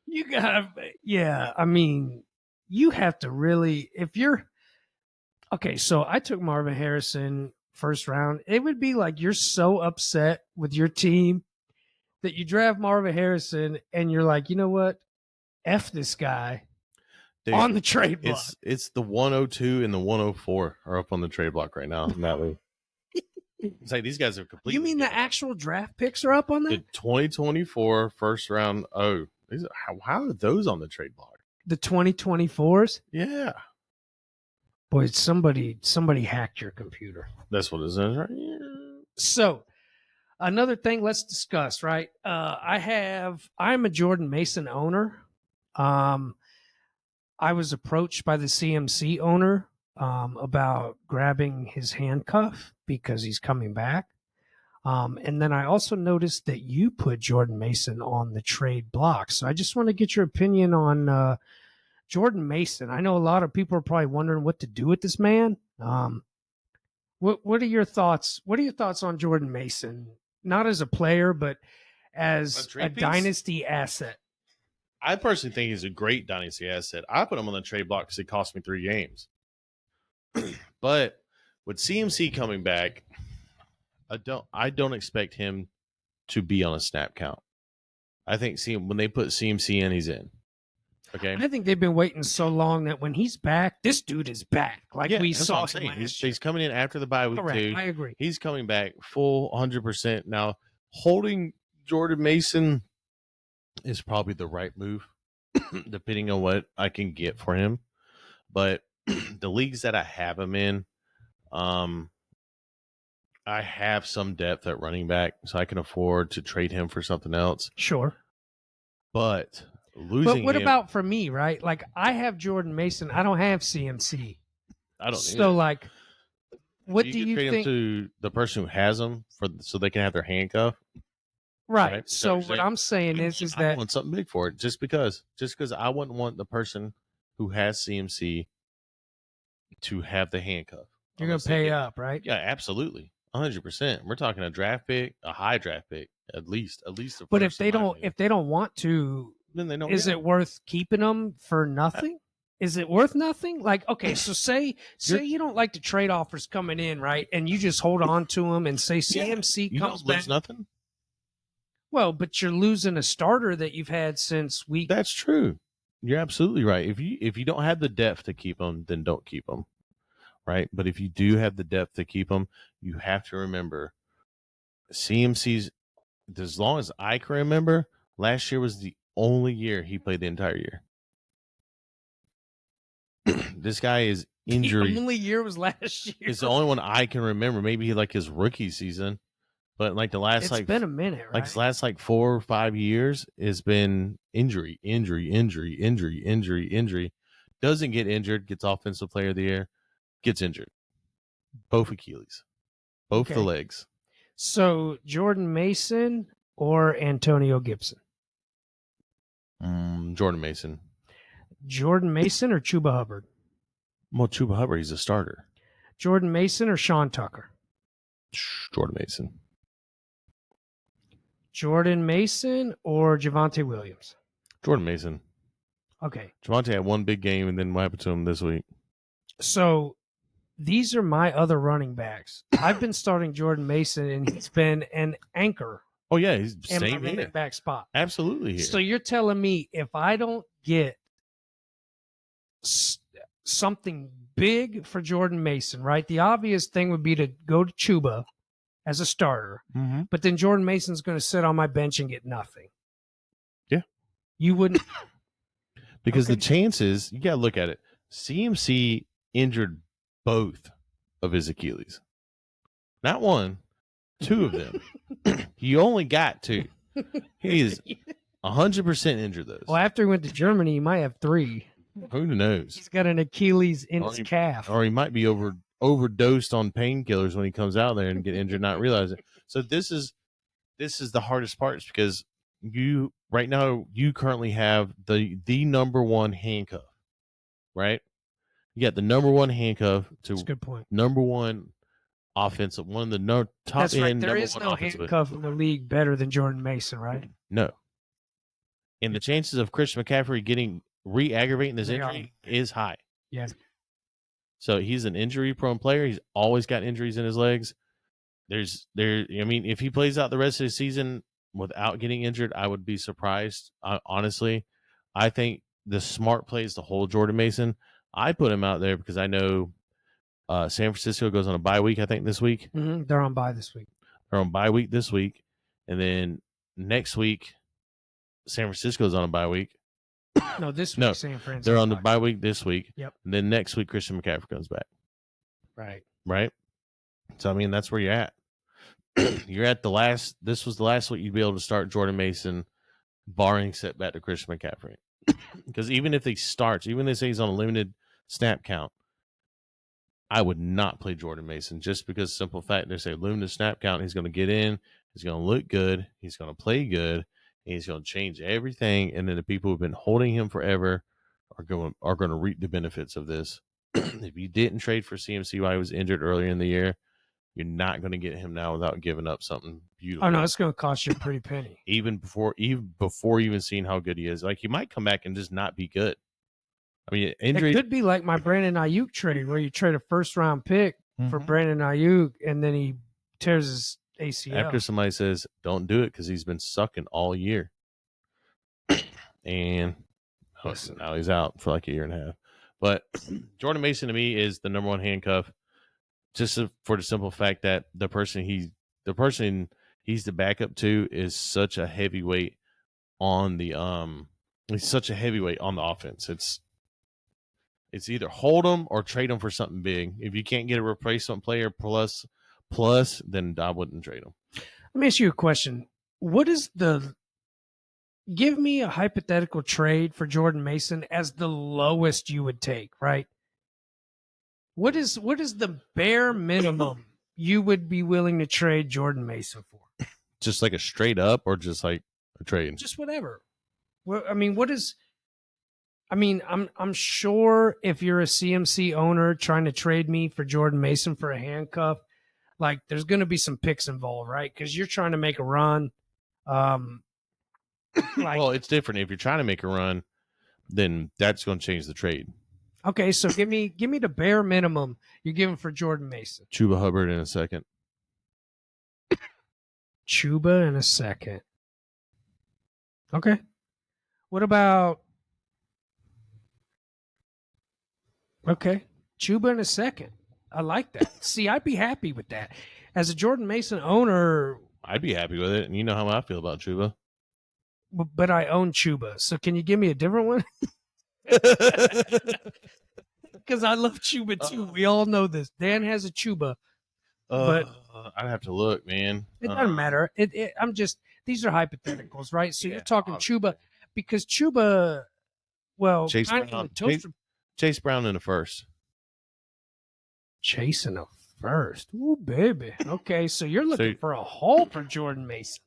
You gotta, yeah, I mean, you have to really, if you're, okay, so I took Marvin Harrison first round. It would be like you're so upset with your team that you draft Marvin Harrison and you're like, you know what? F this guy. Dude, on the trade block. It's the 102 and the 104 are up on the trade block right now. Natalie. It's like these guys are completely. You mean the actual draft picks are up on the that? 2024 first round? Oh, how are those on the trade block? The 2024s? Yeah, Boy, somebody hacked your computer. that's what it says right here. So, another thing let's discuss, right? I'm a Jordan Mason owner. I was approached by the CMC owner about grabbing his handcuff because he's coming back. And then I also noticed that you put Jordan Mason on the trade block. So I just want to get your opinion on Jordan Mason. I know a lot of people are probably wondering what to do with this man. What are your thoughts? What are your thoughts on Jordan Mason? Not as a player, but as a dynasty asset. I personally think he's a great dynasty asset. I put him on the trade block because it cost me 3 games. But with CMC coming back, I don't expect him to be on a snap count. I think when they put CMC in, he's in. Okay. I think they've been waiting so long that when he's back, this dude is back. Like we saw him last year. He's coming in after the bye week. Correct. 2. I agree. He's coming back full 100%. Now, holding Jordan Mason is probably the right move, depending on what I can get for him. But the leagues that I have him in, I have some depth at running back, so I can afford to trade him for something else. Sure. But what about for me, right? Like, I have Jordan Mason. I don't have CMC. I don't. So, like, what so do you trade think? Him to the person who has them so they can have their handcuff. Right. So what I'm saying is that I want something big for it, just because I wouldn't want the person who has CMC to have the handcuff. You're going to pay up, right? Yeah, absolutely. 100%. We're talking a draft pick, a high draft pick, at least. But if they don't want to, then they don't. Is it worth keeping them for nothing? Is it worth nothing? Like, okay, so say you don't like the trade offers coming in, right? And you just hold on to them and say CMC comes back. Lose nothing. Well, but you're losing a starter that you've had since week. That's true. You're absolutely right. If you don't have the depth to keep them, then don't keep them. Right. But if you do have the depth to keep them, you have to remember CMC's, as long as I can remember, last year was the only year he played the entire year. This guy is injured. The only year was last year. It's the only one I can remember. Maybe like his rookie season, but like the last it's been a minute, right? Like his last 4 or 5 years has been injury. Doesn't get injured, gets offensive player of the year, gets injured. Both Achilles, both the legs. So Jordan Mason or Antonio Gibson? Jordan Mason. Jordan Mason or Chuba Hubbard? Well, Chuba Hubbard, he's a starter. Jordan Mason or Sean Tucker? Jordan Mason. Jordan Mason or Javonte Williams? Jordan Mason. Okay. Javonte had one big game, and then what happened to him this week? So these are my other running backs. I've been starting Jordan Mason, and he's been an anchor. Oh, yeah, he's in same my running back spot. Absolutely here. So you're telling me if I don't get something big for Jordan Mason, right? The obvious thing would be to go to Chuba as a starter, but then Jordan Mason's going to sit on my bench and get nothing. Yeah. You wouldn't. Because the chances, you got to look at it. CMC injured both of his Achilles. Not one, 2 of them. He only got 2. He is 100% injured those. Well, after he went to Germany, he might have 3. Who knows? He's got an Achilles in his calf. Or he might be overdosed on painkillers when he comes out there and get injured, not realize it. So this is the hardest part, is because you currently have the number one handcuff, right? You got the number one handcuff to That's a good point. Number one offensive, one of the top That's right. end. There is no handcuff in the league better than Jordan Mason, right? No. And the chances of Christian McCaffrey getting re-aggravating this injury is high. Yeah. So he's an injury-prone player. He's always got injuries in his legs. If he plays out the rest of the season without getting injured, I would be surprised. Honestly, I think the smart play is to hold Jordan Mason. I put him out there because I know San Francisco goes on a bye week, I think, this week. Mm-hmm. They're on bye this week. They're on bye week this week. And then next week, San Francisco's on a bye week. No, this week, No, San Francisco. They're on the bye week this week. Yep. And then next week, Christian McCaffrey comes back. Right. Right? So, I mean, that's where you're at. You're at this was the last week you'd be able to start Jordan Mason, barring setback to Christian McCaffrey. Because even if he starts, even if they say he's on a limited snap count, I would not play Jordan Mason just because simple fact they say limited snap count. He's going to get in, he's going to look good, he's going to play good, and he's going to change everything. And then the people who've been holding him forever are going to reap the benefits of this. If you didn't trade for CMC while he was injured earlier in the year, you're not going to get him now without giving up something beautiful. Oh no, it's going to cost you a pretty penny. even before even seeing how good he is. Like, he might come back and just not be good. I mean, injury It could be like my Brandon Ayuk trade, where you trade a first-round pick for Brandon Ayuk, and then he tears his ACL. after somebody says don't do it because he's been sucking all year, and now he's out for like a year and a half. But Jordan Mason to me is the number one handcuff, just for the simple fact that the person he's the backup to is such a heavyweight on the he's such a heavyweight on the offense. It's either hold him or trade him for something big. If you can't get a replacement player plus, then I wouldn't trade him. Let me ask you a question. Give me a hypothetical trade for Jordan Mason as the lowest you would take, right? What is the bare minimum you would be willing to trade Jordan Mason for? Just like a straight up, or just like a trade? Just whatever. Well, I mean, I'm sure if you're a CMC owner trying to trade me for Jordan Mason for a handcuff, like, there's going to be some picks involved, right? Because you're trying to make a run. Well, it's different. If you're trying to make a run, then that's going to change the trade. Okay, so give me the bare minimum you're giving for Jordan Mason. Chuba Hubbard in a second. Chuba in a second. Okay. What about... Okay, Chuba in a second. I like that. See, I'd be happy with that. As a Jordan Mason owner... I'd be happy with it, and you know how I feel about Chuba. But I own Chuba, so can you give me a different one? Because I love Chuba too. We all know this. Dan has a Chuba, but I'd have to look, man. It doesn't matter. These are hypotheticals, right? So you're talking Chuba, because Chuba, well, Chase Brown in the first. Chase in the first. Ooh, baby. Okay, so you're looking for a haul for Jordan Mason.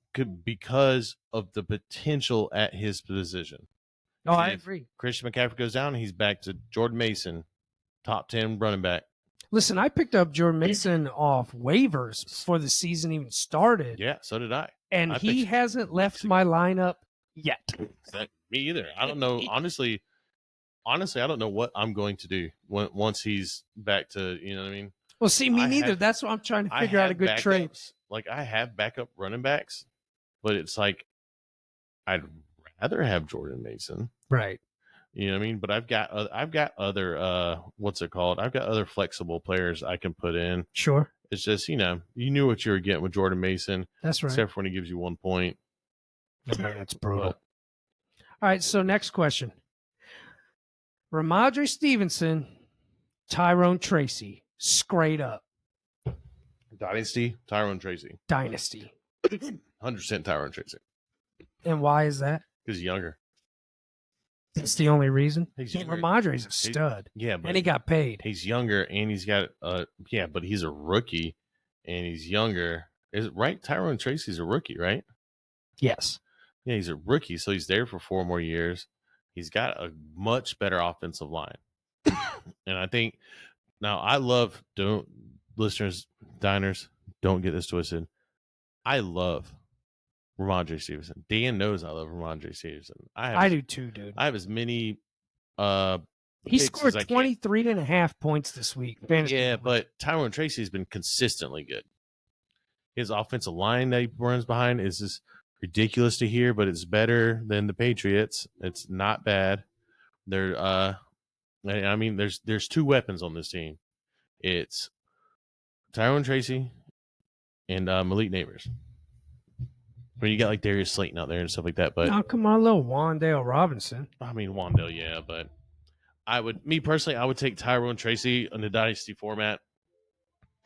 Because of the potential at his position. Oh, I agree. Christian McCaffrey goes down, he's back to Jordan Mason, top 10 running back. Listen, I picked up Jordan Mason off waivers before the season even started. Yeah, so did I. And he hasn't left my lineup yet. Me either. I don't know. Honestly, I don't know what I'm going to do once he's back to, you know what I mean? Well, see, me neither. That's what I'm trying to figure out a good trade. Like, I have backup running backs, but it's like, I'd rather have Jordan Mason. Right. You know what I mean? But I've got other what's it called? I've got other flexible players I can put in. Sure. It's just, you knew what you were getting with Jordan Mason. That's right. Except for when he gives you 1 point. That's brutal. All right, so next question. Ramondre Stevenson, Tyrone Tracy, straight up. Dynasty, Tyrone Tracy. Dynasty. 100% Tyrone Tracy. And why is that? Because he's younger. That's the only reason. Ramondre's a stud. But and he got paid. He's younger, and he's got but he's a rookie, and he's younger. Is it right? Tyrone Tracy's a rookie, right? Yes. Yeah, he's a rookie, so he's there for 4 more years. He's got a much better offensive line, and I think now listeners, diners, don't get this twisted. I love Ramondre Stevenson. Dan knows I love Ramondre Stevenson. I do too, dude. I have as many he scored 23.5 points this week. Yeah, but Tyrone Tracy has been consistently good. His offensive line that he runs behind is just ridiculous to hear, but it's better than the Patriots. It's not bad. There, I mean, there's two weapons on this team. It's Tyrone Tracy and Malik Neighbors. When you got like Darius Slayton out there and stuff like that, but Oh, come on, little Wandale Robinson. I mean Wandale, yeah, but me personally, I would take Tyrone Tracy in the dynasty format.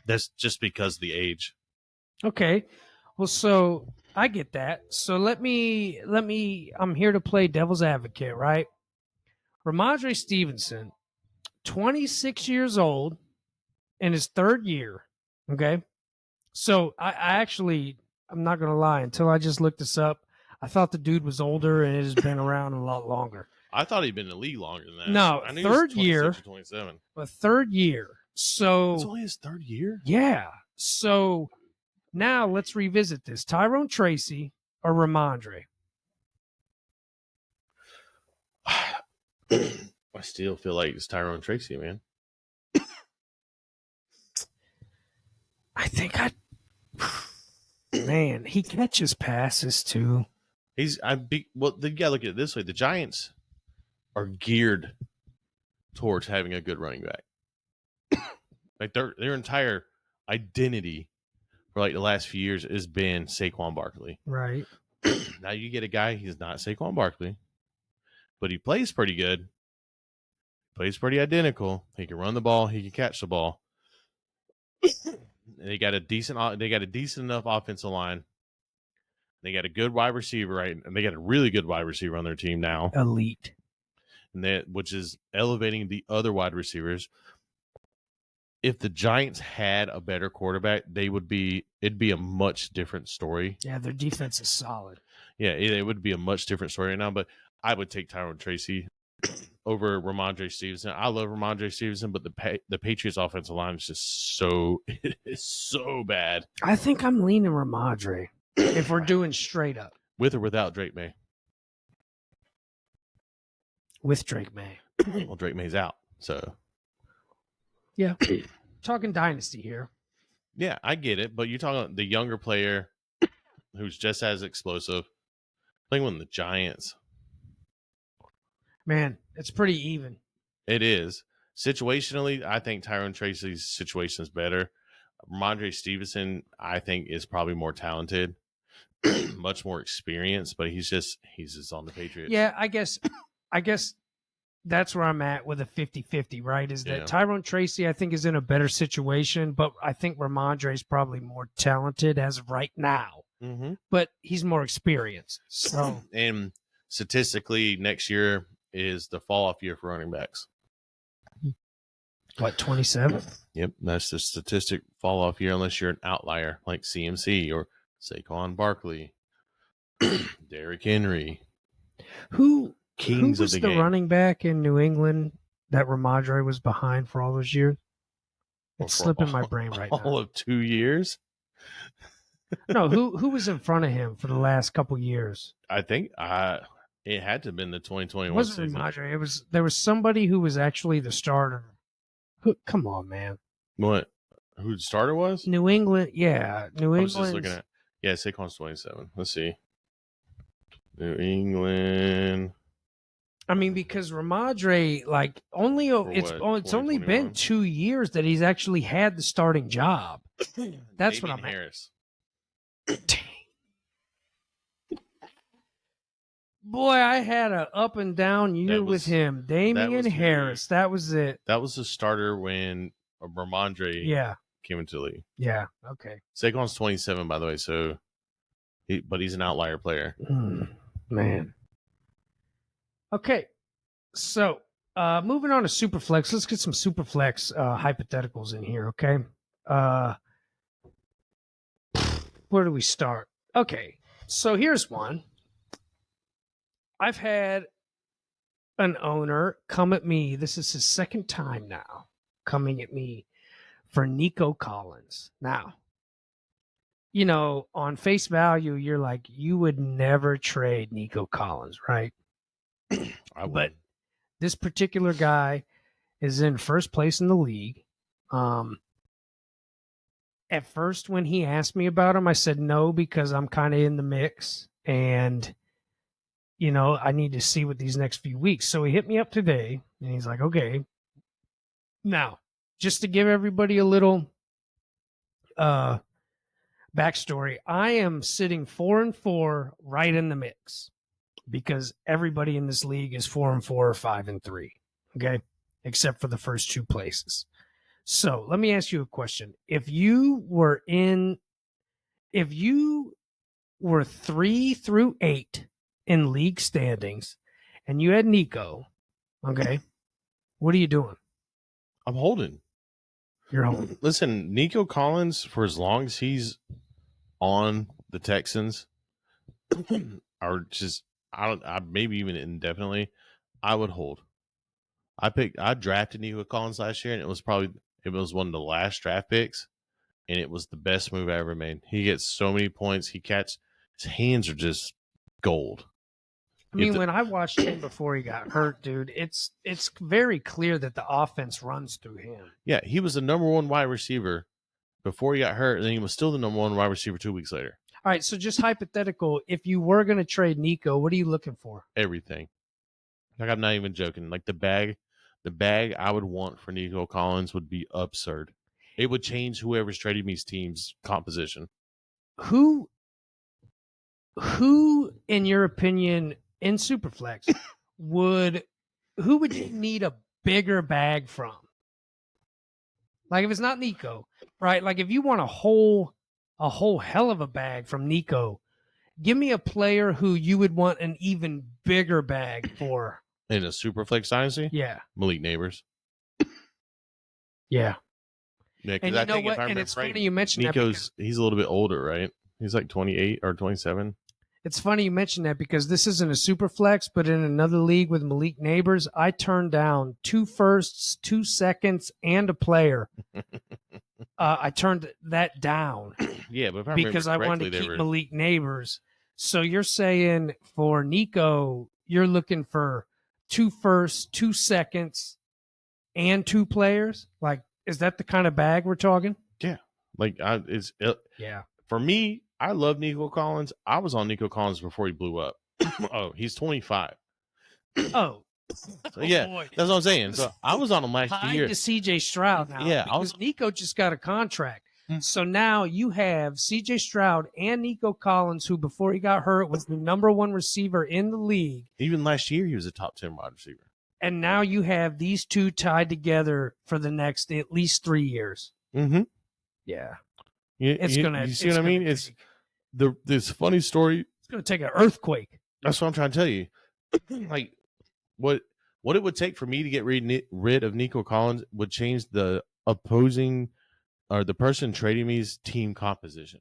That's just because of the age. Okay. Well, so I get that. So let me I'm here to play devil's advocate, right? Ramondre Stevenson, 26 years old in his third year. Okay. So I actually, I'm not going to lie, until I just looked this up, I thought the dude was older and it has been around a lot longer. I thought he'd been in the league longer than that. No, I knew third he was 26 year. or 27. But third year. So It's only his third year? yeah. So now let's revisit this. Tyrone Tracy or Ramondre? I still feel like it's Tyrone Tracy, man. I think man, he catches passes too. You gotta look at it this way. The Giants are geared towards having a good running back. Like their entire identity for like the last few years has been Saquon Barkley. Right. Now you get a guy, he's not Saquon Barkley, but he plays pretty good. Plays pretty identical. He can run the ball, he can catch the ball. They got a decent enough offensive line. They got a good wide receiver, right? And they got a really good wide receiver on their team now. Elite. And which is elevating the other wide receivers. If the Giants had a better quarterback, it'd be a much different story. Yeah, their defense is solid. Yeah, it would be a much different story right now, but I would take Tyrone Tracy over Ramondre Stevenson. I love Ramondre Stevenson, but the Patriots offensive line is just so bad. I think I'm leaning Ramondre if we're doing straight up. With or without Drake May? With Drake May. Well, Drake May's out, so. Yeah. Talking dynasty here. Yeah, I get it, but you're talking the younger player who's just as explosive playing with the Giants. Man, it's pretty even. It is. Situationally, I think Tyrone Tracy's situation is better. Ramondre Stevenson, I think, is probably more talented, much more experienced, but he's just on the Patriots. Yeah, I guess that's where I'm at with a 50-50, right? Is that Tyrone Tracy, I think, is in a better situation, but I think Ramondre is probably more talented as of right now. Mm-hmm. But he's more experienced. So, and statistically, next year is the fall-off year for running backs. What, 27? Yep, that's the statistic fall-off year unless you're an outlier like CMC or Saquon Barkley, Derrick Henry. Who Kings was of the game. running back in New England that Ramondre was behind for all those years? It's slipping my brain right now. All of 2 years? No, who was in front of him for the last couple years? I think it had to have been the 2021 It wasn't season. Ramondre. There was somebody who was actually the starter. Come on, man. What? Who the starter was? New England, yeah. New I was just England. looking at. Yeah, Saquon's 27. Let's see. New England. I mean, because Ramondre, like, it's only been 2 years that he's actually had the starting job. That's what I'm Harris. Boy, I had an up and down year with him. Damian Harris. That was it. That was the starter when Ramondre came into the league. Yeah. Okay. Saquon's 27, by the way, so but he's an outlier player. Man. Okay. So, moving on to Superflex. Let's get some Superflex hypotheticals in here, okay? Where do we start? Okay. So, here's one. I've had an owner come at me. This is his second time now coming at me for Nico Collins. Now, you know, on face value, you're like, you would never trade Nico Collins, right? But this particular guy is in first place in the league. At first, when he asked me about him, I said no because I'm kind of in the mix. And I need to see what these next few weeks. So he hit me up today and he's like, okay, now just to give everybody a little backstory, I am sitting 4-4 right in the mix because everybody in this league is 4-4 or 5-3. Okay. Except for the first two places. So let me ask you a question. If you were 3 through 8 in league standings and you had Nico, okay, what are you doing? I'm holding. You're holding. Listen, Nico Collins, for as long as he's on the Texans, or just maybe even indefinitely, I would hold. I drafted Nico Collins last year, and it was one of the last draft picks, and it was the best move I ever made. He gets so many points. His hands are just gold. I mean, when I watched him before he got hurt, dude, it's very clear that the offense runs through him. Yeah, he was the number one wide receiver before he got hurt, and then he was still the number one wide receiver 2 weeks later. All right, so just hypothetical, if you were going to trade Nico, what are you looking for? Everything. Like, I'm not even joking. Like, the bag I would want for Nico Collins would be absurd. It would change whoever's trading me's team's composition. Who, in your opinion, in Superflex, would you need a bigger bag from? Like, if it's not Nico, right? Like, if you want a whole hell of a bag from Nico, give me a player who you would want an even bigger bag for. In a Superflex dynasty? Yeah. Malik Neighbors. Yeah. Yeah, and you know what? And it's funny you mentioned Nico's, he's a little bit older, right? He's like 28 or 27. It's funny you mentioned that because this isn't a super flex, but in another league with Malik Neighbors, I turned down 2 firsts, 2 seconds, and a player. I turned that down. Yeah, but because I wanted to keep Malik Neighbors. So you're saying for Nico, you're looking for 2 firsts, 2 seconds, and 2 players? Like, is that the kind of bag we're talking? Yeah. Like, yeah. For me, I love Nico Collins. I was on Nico Collins before he blew up. Oh, he's 25. Oh. So, yeah, that's what I'm saying. So I was on him last year. To CJ Stroud now. Yeah, because Nico just got a contract. So now you have CJ Stroud and Nico Collins, who before he got hurt was the number 1 receiver in the league. Even last year, he was a top 10 wide receiver. And now you have these two tied together for the next at least 3 years. Mm-hmm. Yeah. You see what I mean? It's this funny story. It's going to take an earthquake. That's what I'm trying to tell you. Like, what it would take for me to get rid of Nico Collins would change the opposing or the person trading me's team composition.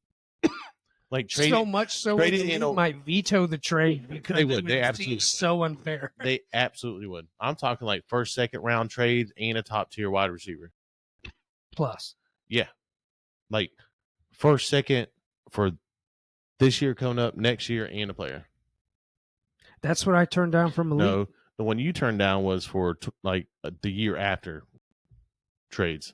Like, so much so they might veto the trade because they would. They absolutely would. So unfair. They absolutely would. I'm talking like first, second round trades and a top tier wide receiver. Plus. Yeah. Like first, second for this year coming up, next year, and a player. That's what I turned down from Malik. No, the one you turned down was for the year after trades.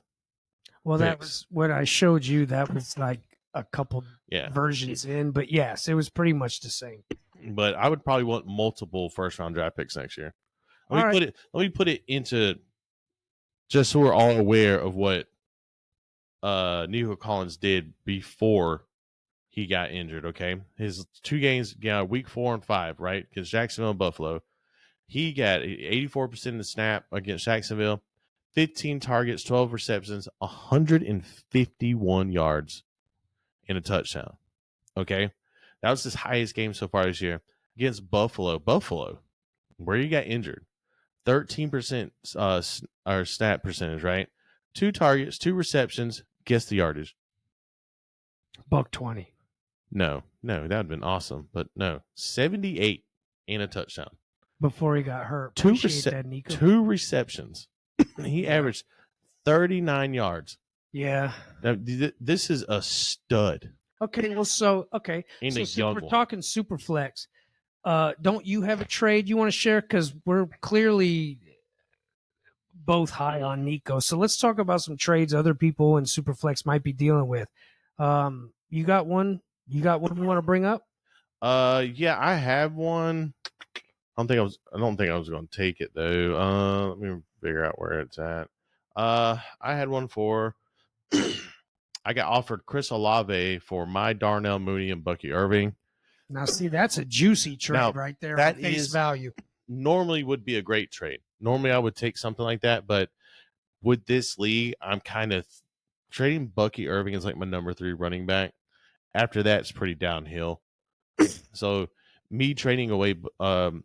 Well, that was what I showed you. That was like a couple versions in, but yes, it was pretty much the same. But I would probably want multiple first round draft picks next year. Let me put it into just so we're all aware of what Nico Collins did before he got injured. Okay, his 2 games, week 4 and 5, right, against Jacksonville and Buffalo. He got 84% of the snap against Jacksonville, 15 targets, 12 receptions, 151 yards. And a touchdown. Okay. That was his highest game so far this year. Against Buffalo, where he got injured. 13% or snap percentage, right? 2 targets, 2 receptions. Guess the yardage. $120. No, that would have been awesome. But no. 78 and a touchdown. Before he got hurt. 2 receptions. He averaged 39 yards. Yeah. Now, this is a stud. Okay, well, so we're talking super flex. Don't you have a trade you want to share? Because we're clearly both high on Nico. So let's talk about some trades other people in super flex might be dealing with. You got one? You want to bring up? Yeah, I have one. I don't think I was going to take it though. Let me figure out where it's at. I had one for. I got offered Chris Olave for my Darnell Mooney and Bucky Irving. Now, see, that's a juicy trade Now, right there that on face is- value. Normally would be a great trade. Normally I would take something like that, but with this league, I'm kind of trading Bucky Irving as like my number 3 running back. After that, it's pretty downhill. So me trading away Bucky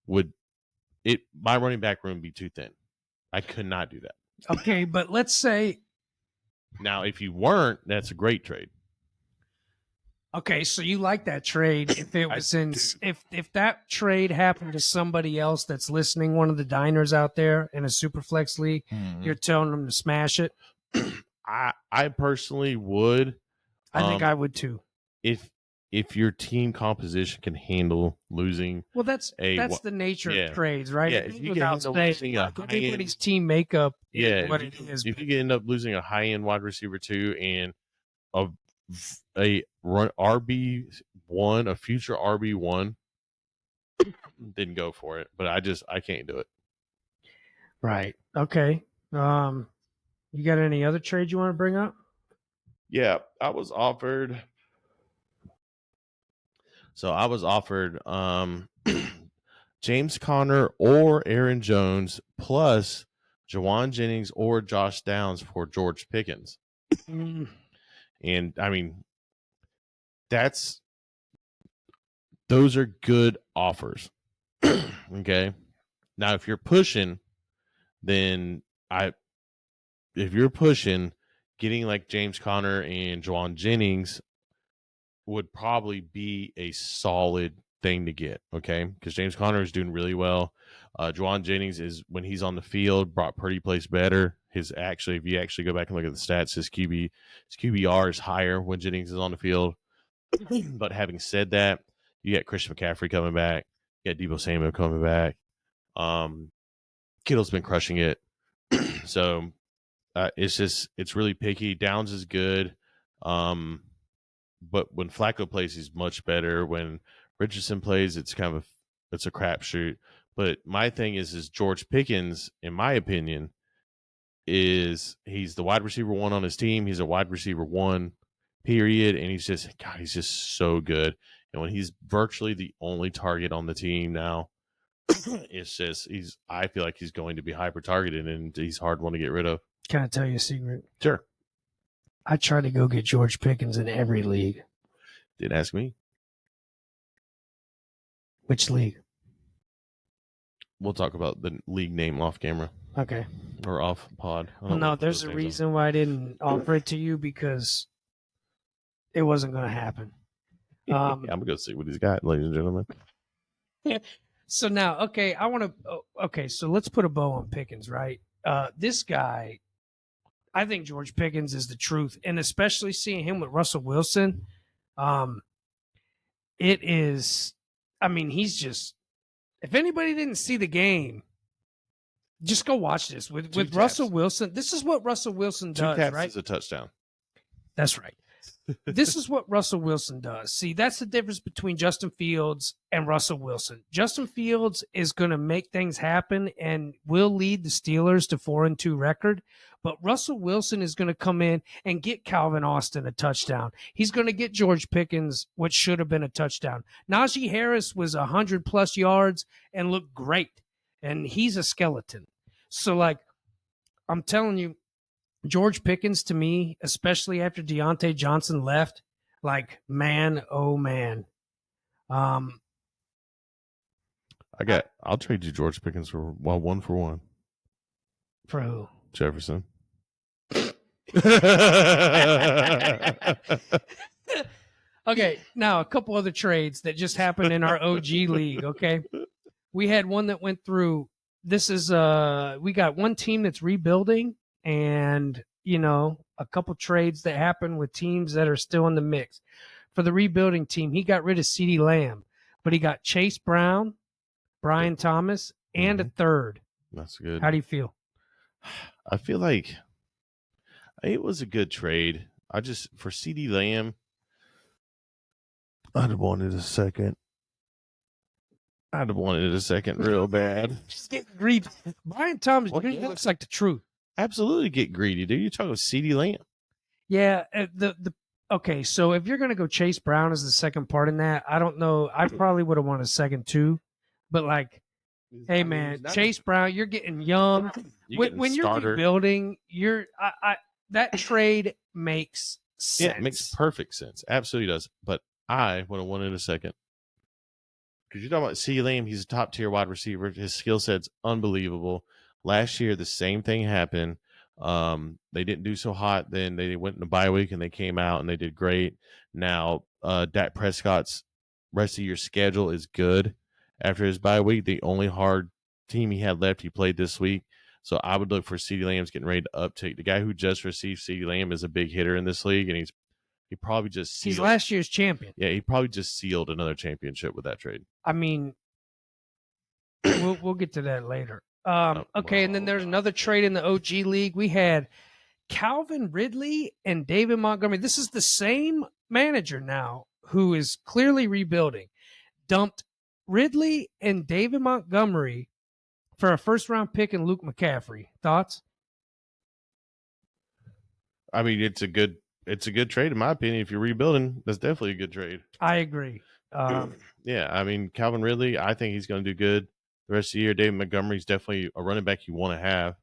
my running back room would be too thin. I could not do that. Okay, but let's say, Now, if you weren't, that's a great trade. okay, so you like that trade if it I was do. if that trade happened to somebody else that's listening, one of the diners out there in a super flex league, you're telling them to smash it. I personally would. I think I would too. If your team composition can handle losing. Well, that's a the nature yeah. of trades, right? Yeah, It if goes you can without handle saying, losing a like, high-end- everybody's team makeup is Yeah, what it is. if you can end up losing a high-end wide receiver 2 and a run RB1, a future RB1, then go for it. But I can't do it. Right. Okay. You got any other trades you want to bring up? Yeah, I was offered James Conner or Aaron Jones plus Jawan Jennings or Josh Downs for George Pickens. And I mean, those are good offers. Okay. Now, if you're pushing, getting like James Conner and Jawan Jennings would probably be a solid thing to get. Okay. Because James Conner is doing really well. Jawan Jennings is, when he's on the field, brought Purdy plays better. If you actually go back and look at the stats, his QBR is higher when Jennings is on the field. But having said that, you got Christian McCaffrey coming back. You got Deebo Samuel coming back. Kittle's been crushing it. So it's really picky. Downs is good. But when Flacco plays, he's much better. When Richardson plays, it's a crapshoot. But my thing is George Pickens, in my opinion, he's the wide receiver 1 on his team. He's a wide receiver 1, period. And he's just so good. And when he's virtually the only target on the team now, I feel like he's going to be hyper targeted, and he's hard one to get rid of. Can I tell you a secret? Sure. I try to go get George Pickens in every league. Didn't ask me. Which league? We'll talk about the league name off camera. Okay. Or off pod. Well, no, there's a reason why I didn't offer it to you, because it wasn't going to happen. I'm going to go see what he's got, ladies and gentlemen. So now, okay, so let's put a bow on Pickens, right? This guy, I think George Pickens is the truth, and especially seeing him with Russell Wilson, he's just, if anybody didn't see the game, just go watch this with Russell Wilson. This is what Russell Wilson does, 2 taps right? is a touchdown. That's right. This is what Russell Wilson does. See, that's the difference between Justin Fields and Russell Wilson. Justin Fields is going to make things happen and will lead the Steelers to 4-2 record. But Russell Wilson is going to come in and get Calvin Austin a touchdown. He's going to get George Pickens what should have been a touchdown. Najee Harris was 100+ yards and looked great. And he's a skeleton. So, like, I'm telling you, George Pickens, to me, especially after Deontay Johnson left, like, man, oh man. I'll trade you George Pickens for 1 for 1. For who? Jefferson. Okay, now a couple other trades that just happened in our OG league. Okay, we had one that went through. This is we got one team that's rebuilding, and a couple trades that happen with teams that are still in the mix. For the rebuilding team, he got rid of CeeDee Lamb, but he got Chase Brown, Brian Thomas, and a third. That's good. How do you feel? I feel like it was a good trade. For CeeDee Lamb, I'd have wanted a second. I'd have wanted a second real bad. Just getting greedy. Brian Thomas Well, Jr. yeah. looks like the truth. Absolutely get greedy, dude. You're talking about CeeDee Lamb. Yeah. Okay. So if you're gonna go Chase Brown as the second part in that, I don't know. I probably would have won a second too, but like, hey man, Chase Brown, you're getting young. When you're rebuilding, that trade makes sense. Yeah, it makes perfect sense. Absolutely does. But I would have won in a second. Because you're talking about CeeDee Lamb, he's a top tier wide receiver. His skill set's unbelievable. Last year, the same thing happened. They didn't do so hot. Then they went in the bye week and they came out and they did great. Now, Dak Prescott's rest of your schedule is good after his bye week. The only hard team he had left, he played this week. So I would look for CeeDee Lamb's getting ready to uptake. The guy who just received CeeDee Lamb is a big hitter in this league, and he probably just sealed. He's last year's champion. Yeah, he probably just sealed another championship with that trade. I mean, we'll get to that later. Okay, and then there's another trade in the OG league. We had Calvin Ridley and David Montgomery. This is the same manager now who is clearly rebuilding. Dumped Ridley and David Montgomery for a first-round pick and Luke McCaffrey. Thoughts? I mean, it's a good trade in my opinion. If you're rebuilding, that's definitely a good trade. I agree. Yeah, I mean, Calvin Ridley, I think he's going to do good the rest of the year. David Montgomery's definitely a running back you want to have,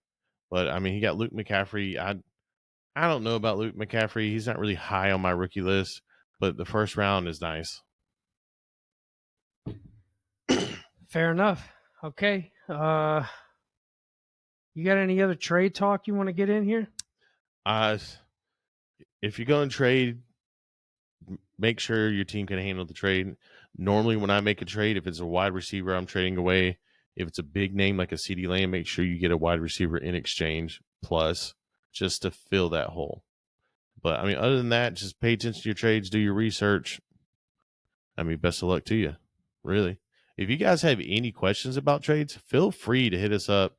but I mean, he got Luke McCaffrey. I don't know about Luke McCaffrey. He's not really high on my rookie list, but the first round is nice. Fair enough. Okay. You got any other trade talk you want to get in here? If you're going to trade, make sure your team can handle the trade. Normally, when I make a trade, if it's a wide receiver I'm trading away, if it's a big name like a CeeDee Lamb, make sure you get a wide receiver in exchange plus just to fill that hole. But, I mean, other than that, just pay attention to your trades, do your research. I mean, best of luck to you, really. If you guys have any questions about trades, feel free to hit us up.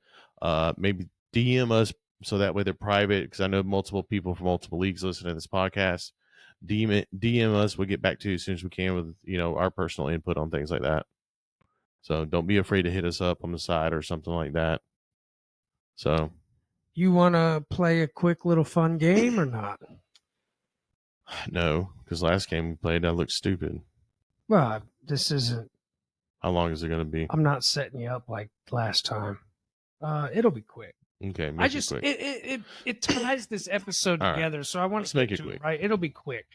Maybe DM us so that way they're private, because I know multiple people from multiple leagues listen to this podcast. DM us. We'll get back to you as soon as we can with, our personal input on things like that. So don't be afraid to hit us up on the side or something like that. So, you want to play a quick little fun game or not? No, because last game we played, I looked stupid. Well, this isn't. How long is it going to be? I'm not setting you up like last time. It'll be quick. Okay, it ties this episode together, right. So I want to make it quick. Right, it'll be quick.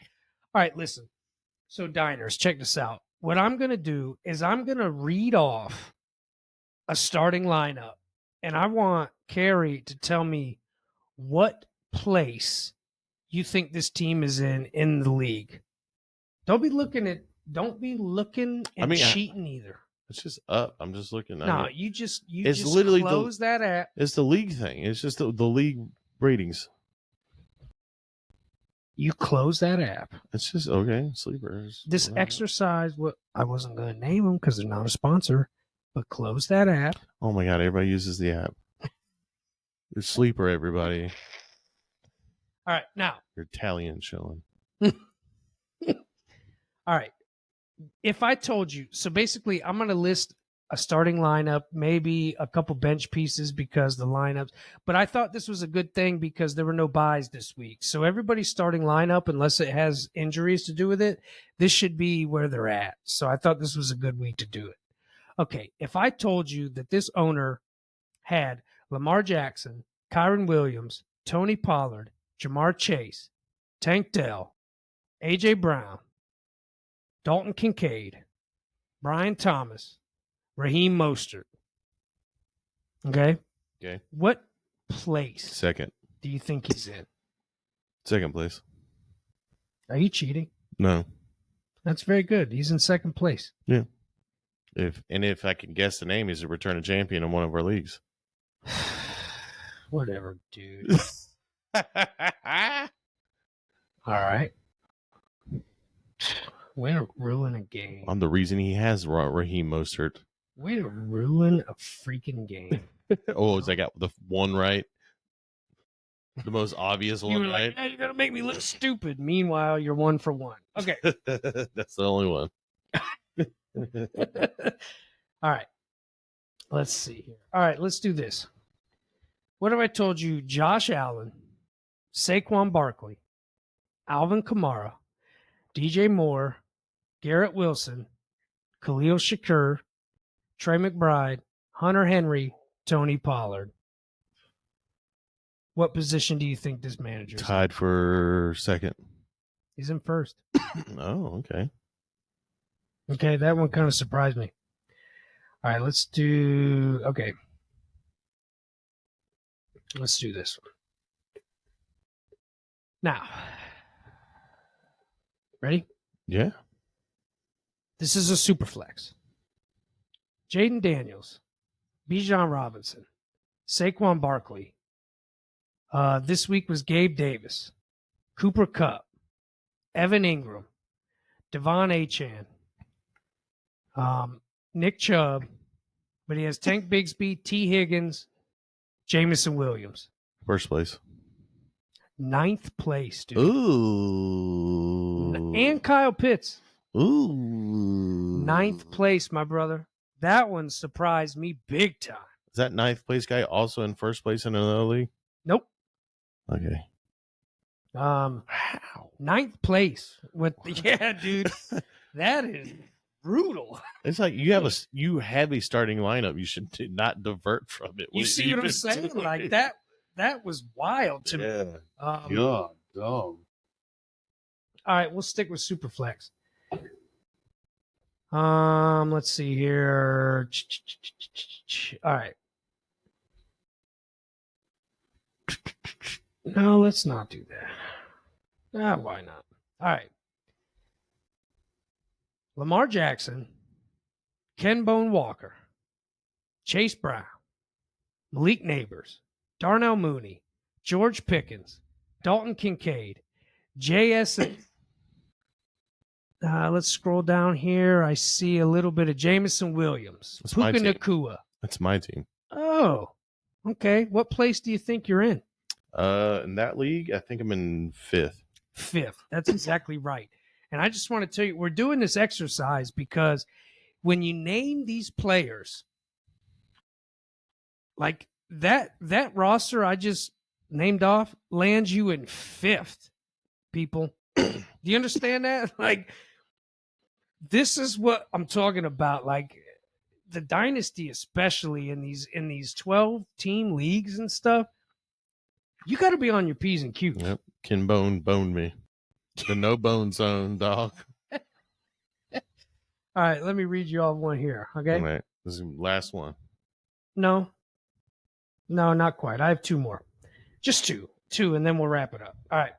All right, listen. So Diners, check this out. What I'm gonna do is I'm gonna read off a starting lineup, and I want Carrie to tell me what place you think this team is in the league. Don't be looking and cheating either. It's just up. I'm just looking. No, you just literally close that app. It's the league thing. It's just the league ratings. You close that app. It's just okay. Sleepers. This exercise. What I wasn't going to name them because they're not a sponsor, but close that app. Oh my god! Everybody uses the app. You're sleeper, everybody. All right, now your Italian showing. All right. If I told you, so basically I'm going to list a starting lineup, maybe a couple bench pieces because the lineups, but I thought this was a good thing because there were no buys this week. So everybody's starting lineup, unless it has injuries to do with it, this should be where they're at. So I thought this was a good week to do it. Okay. If I told you that this owner had Lamar Jackson, Kyron Williams, Tony Pollard, Jamar Chase, Tank Dell, AJ Brown, Dalton Kincaid, Brian Thomas, Raheem Mostert. Okay? Okay. What place second do you think he's in? Second place. Are you cheating? No. That's very good. He's in second place. Yeah. If I can guess the name, he's a returning champion in one of our leagues. Whatever, dude. All right. Way to ruin a game. I'm the reason he has Raheem Mostert. Way to ruin a freaking game. Oh, I got the one right? The most obvious one, were right? Like, you're going to make me look stupid. Meanwhile, you're 1 for 1. Okay. That's the only one. All All right. Let's see here. All right, let's do this. What have I told you? Josh Allen, Saquon Barkley, Alvin Kamara, DJ Moore, Garrett Wilson, Khalil Shakur, Trey McBride, Hunter Henry, Tony Pollard. What position do you think this manager's in? Tied for second. He's in first. Oh, okay. Okay, that one kind of surprised me. All right, let's do this one. Now, ready? Yeah. This is a super flex. Jaden Daniels, Bijan Robinson, Saquon Barkley. This week was Gabe Davis, Cooper Kupp, Evan Ingram, Devon Achane, Nick Chubb, but he has Tank Bigsby, T. Higgins, Jamison Williams. First place. 9th place, dude. Ooh. And Kyle Pitts. Ooh. 9th place, my brother. That one surprised me big time. Is that 9th place guy also in first place in another league? Nope. Okay. Wow. 9th place with yeah, dude. That is brutal. It's like you have you have a starting lineup. You should not divert from it. You see what I'm saying? Like that was wild to me. Yeah. All right, we'll stick with Superflex. Let's see here. All right. No, let's not do that. Why not? All right. Lamar Jackson, Ken Bone Walker, Chase Brown, Malik Neighbors, Darnell Mooney, George Pickens, Dalton Kincaid, JSN. Let's scroll down here. I see a little bit of Jamison Williams, Puka Nacua. That's my team. Oh, okay. What place do you think you're in? In that league, I think I'm in 5th. 5th. That's exactly right. And I just want to tell you, we're doing this exercise because when you name these players, like that roster I just named off lands you in 5th, people. Do you understand that? Like, this is what I'm talking about. Like, the dynasty, especially in these 12-team leagues and stuff, you got to be on your P's and Q's. Yep. Ken Bone boned me. The no bone zone, dog. All right, let me read you all one here. Okay. All right. This is the last one. No, not quite. I have 2 more. Just 2, and then we'll wrap it up. All right.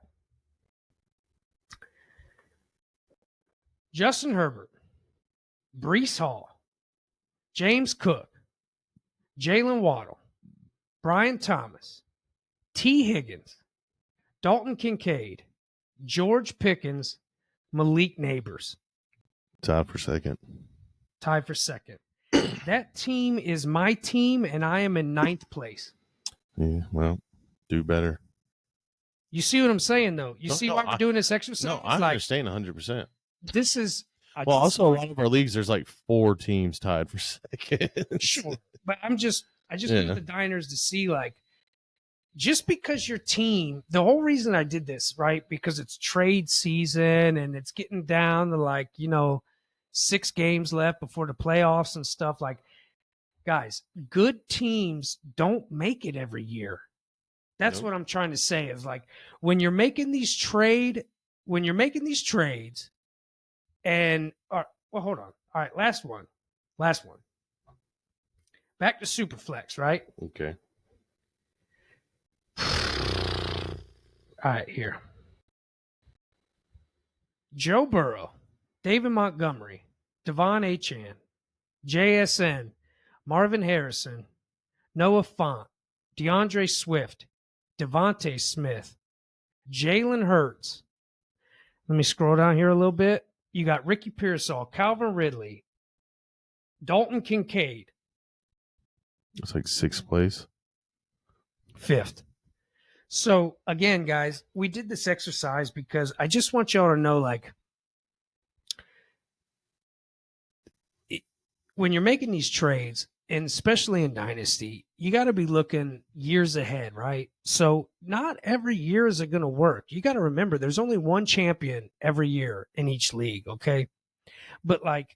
Justin Herbert, Breece Hall, James Cook, Jalen Waddle, Brian Thomas, T. Higgins, Dalton Kincaid, George Pickens, Malik Neighbors. Tied for second. Tied for second. That team is my team, and I am in 9th place. Yeah, well, do better. You see what I'm saying, though? You see why we're doing this exercise? No, I understand 100%. This is... Well, also, a lot of our leagues, there's like 4 teams tied for second. Sure. But I just need the diners to see, like, just because your team, the whole reason I did this, right? Because it's trade season and it's getting down to like, 6 games left before the playoffs and stuff. Like, guys, good teams don't make it every year. That's what I'm trying to say is like when you're making these trades and well, hold on. All right, last one. Back to Superflex, right? Okay. All right, here. Joe Burrow, David Montgomery, Devon Achane, JSN, Marvin Harrison, Noah Fant, DeAndre Swift, Devontae Smith, Jalen Hurts. Let me scroll down here a little bit. You got Ricky Pearsall, Calvin Ridley, Dalton Kincaid. It's like 6th place. 5th. So, again, guys, we did this exercise because I just want y'all to know, like, when you're making these trades, and especially in Dynasty, you got to be looking years ahead, right? So not every year is it going to work. You got to remember there's only one champion every year in each league, okay? But like,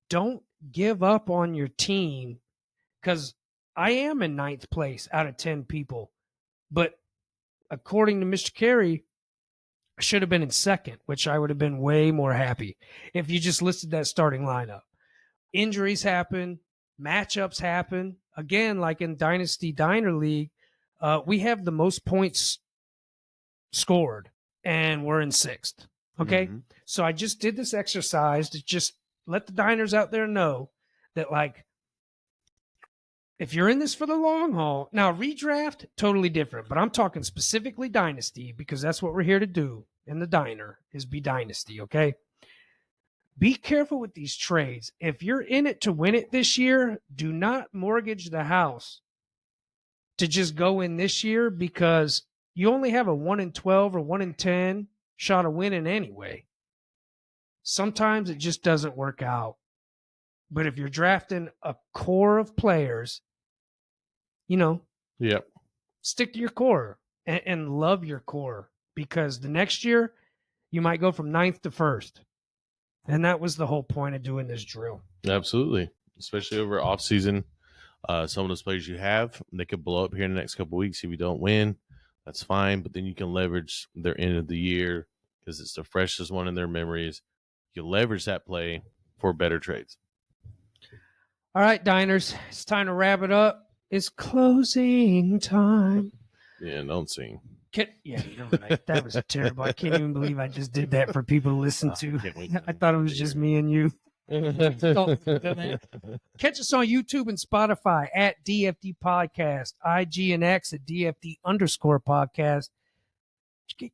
don't give up on your team, because I am in 9th place out of 10 people. But according to Mr. Carey, I should have been in second, which I would have been way more happy if you just listed that starting lineup. Injuries happen, matchups happen. Again, like in Dynasty Diner League, we have the most points scored, and we're in 6th. Okay. Mm-hmm. So I just did this exercise to just let the diners out there know that, like, if you're in this for the long haul, now redraft, totally different, but I'm talking specifically Dynasty, because that's what we're here to do in the diner, is be Dynasty. Okay. Be careful with these trades. If you're in it to win it this year, do not mortgage the house to just go in this year, because you only have a 1 in 12 or 1 in 10 shot of winning anyway. Sometimes it just doesn't work out. But if you're drafting a core of players, Yep. stick to your core and love your core, because the next year you might go from 9th to 1st. And that was the whole point of doing this drill. Absolutely. Especially over off season. Some of those players you have, they could blow up here in the next couple of weeks. If you don't win, that's fine. But then you can leverage their end of the year, because it's the freshest one in their memories. You leverage that play for better trades. All right, diners, it's time to wrap it up. It's closing time. Yeah, don't sing. Yeah, you're right. That was terrible. I can't even believe I just did that for people to listen to. I thought it was just me and you. Catch us on YouTube and Spotify at DFD Podcast, IG and X at DFD_podcast.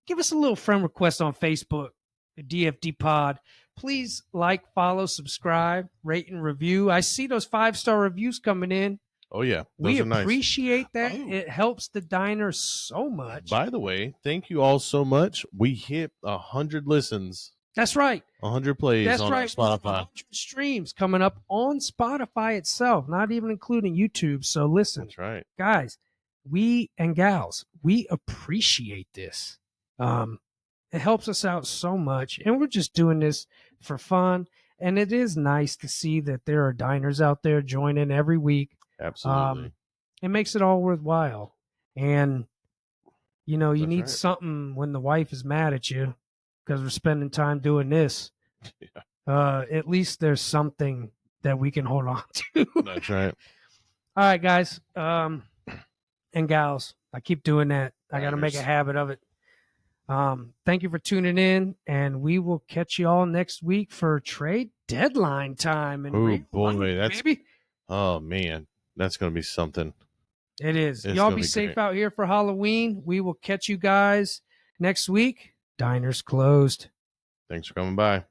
Give us a little friend request on Facebook, the DFD Pod. Please like, follow, subscribe, rate, and review. I see those 5-star reviews coming in. Oh, yeah. We Those are appreciate nice. that. It helps the diner so much. By the way, thank you all so much. We hit 100 listens. That's right. 100 plays. That's on right. Spotify. 100 streams coming up on Spotify itself, not even including YouTube. So listen, That's right, guys, we and gals, we appreciate this. It helps us out so much, and we're just doing this for fun. And it is nice to see that there are diners out there joining every week. Absolutely. It makes it all worthwhile. And you That's need right. something when the wife is mad at you because we're spending time doing this. Yeah. At least there's something that we can hold on to. That's right. All right, guys, and gals, I keep doing that. I got to make a habit of it. Thank you for tuning in, and we will catch you all next week for trade deadline time. And Oh boy, that's baby. Oh man, that's gonna be something. It is. It's Y'all gonna be be safe great. out here for Halloween. We will catch you guys next week. Diners closed. Thanks for coming by.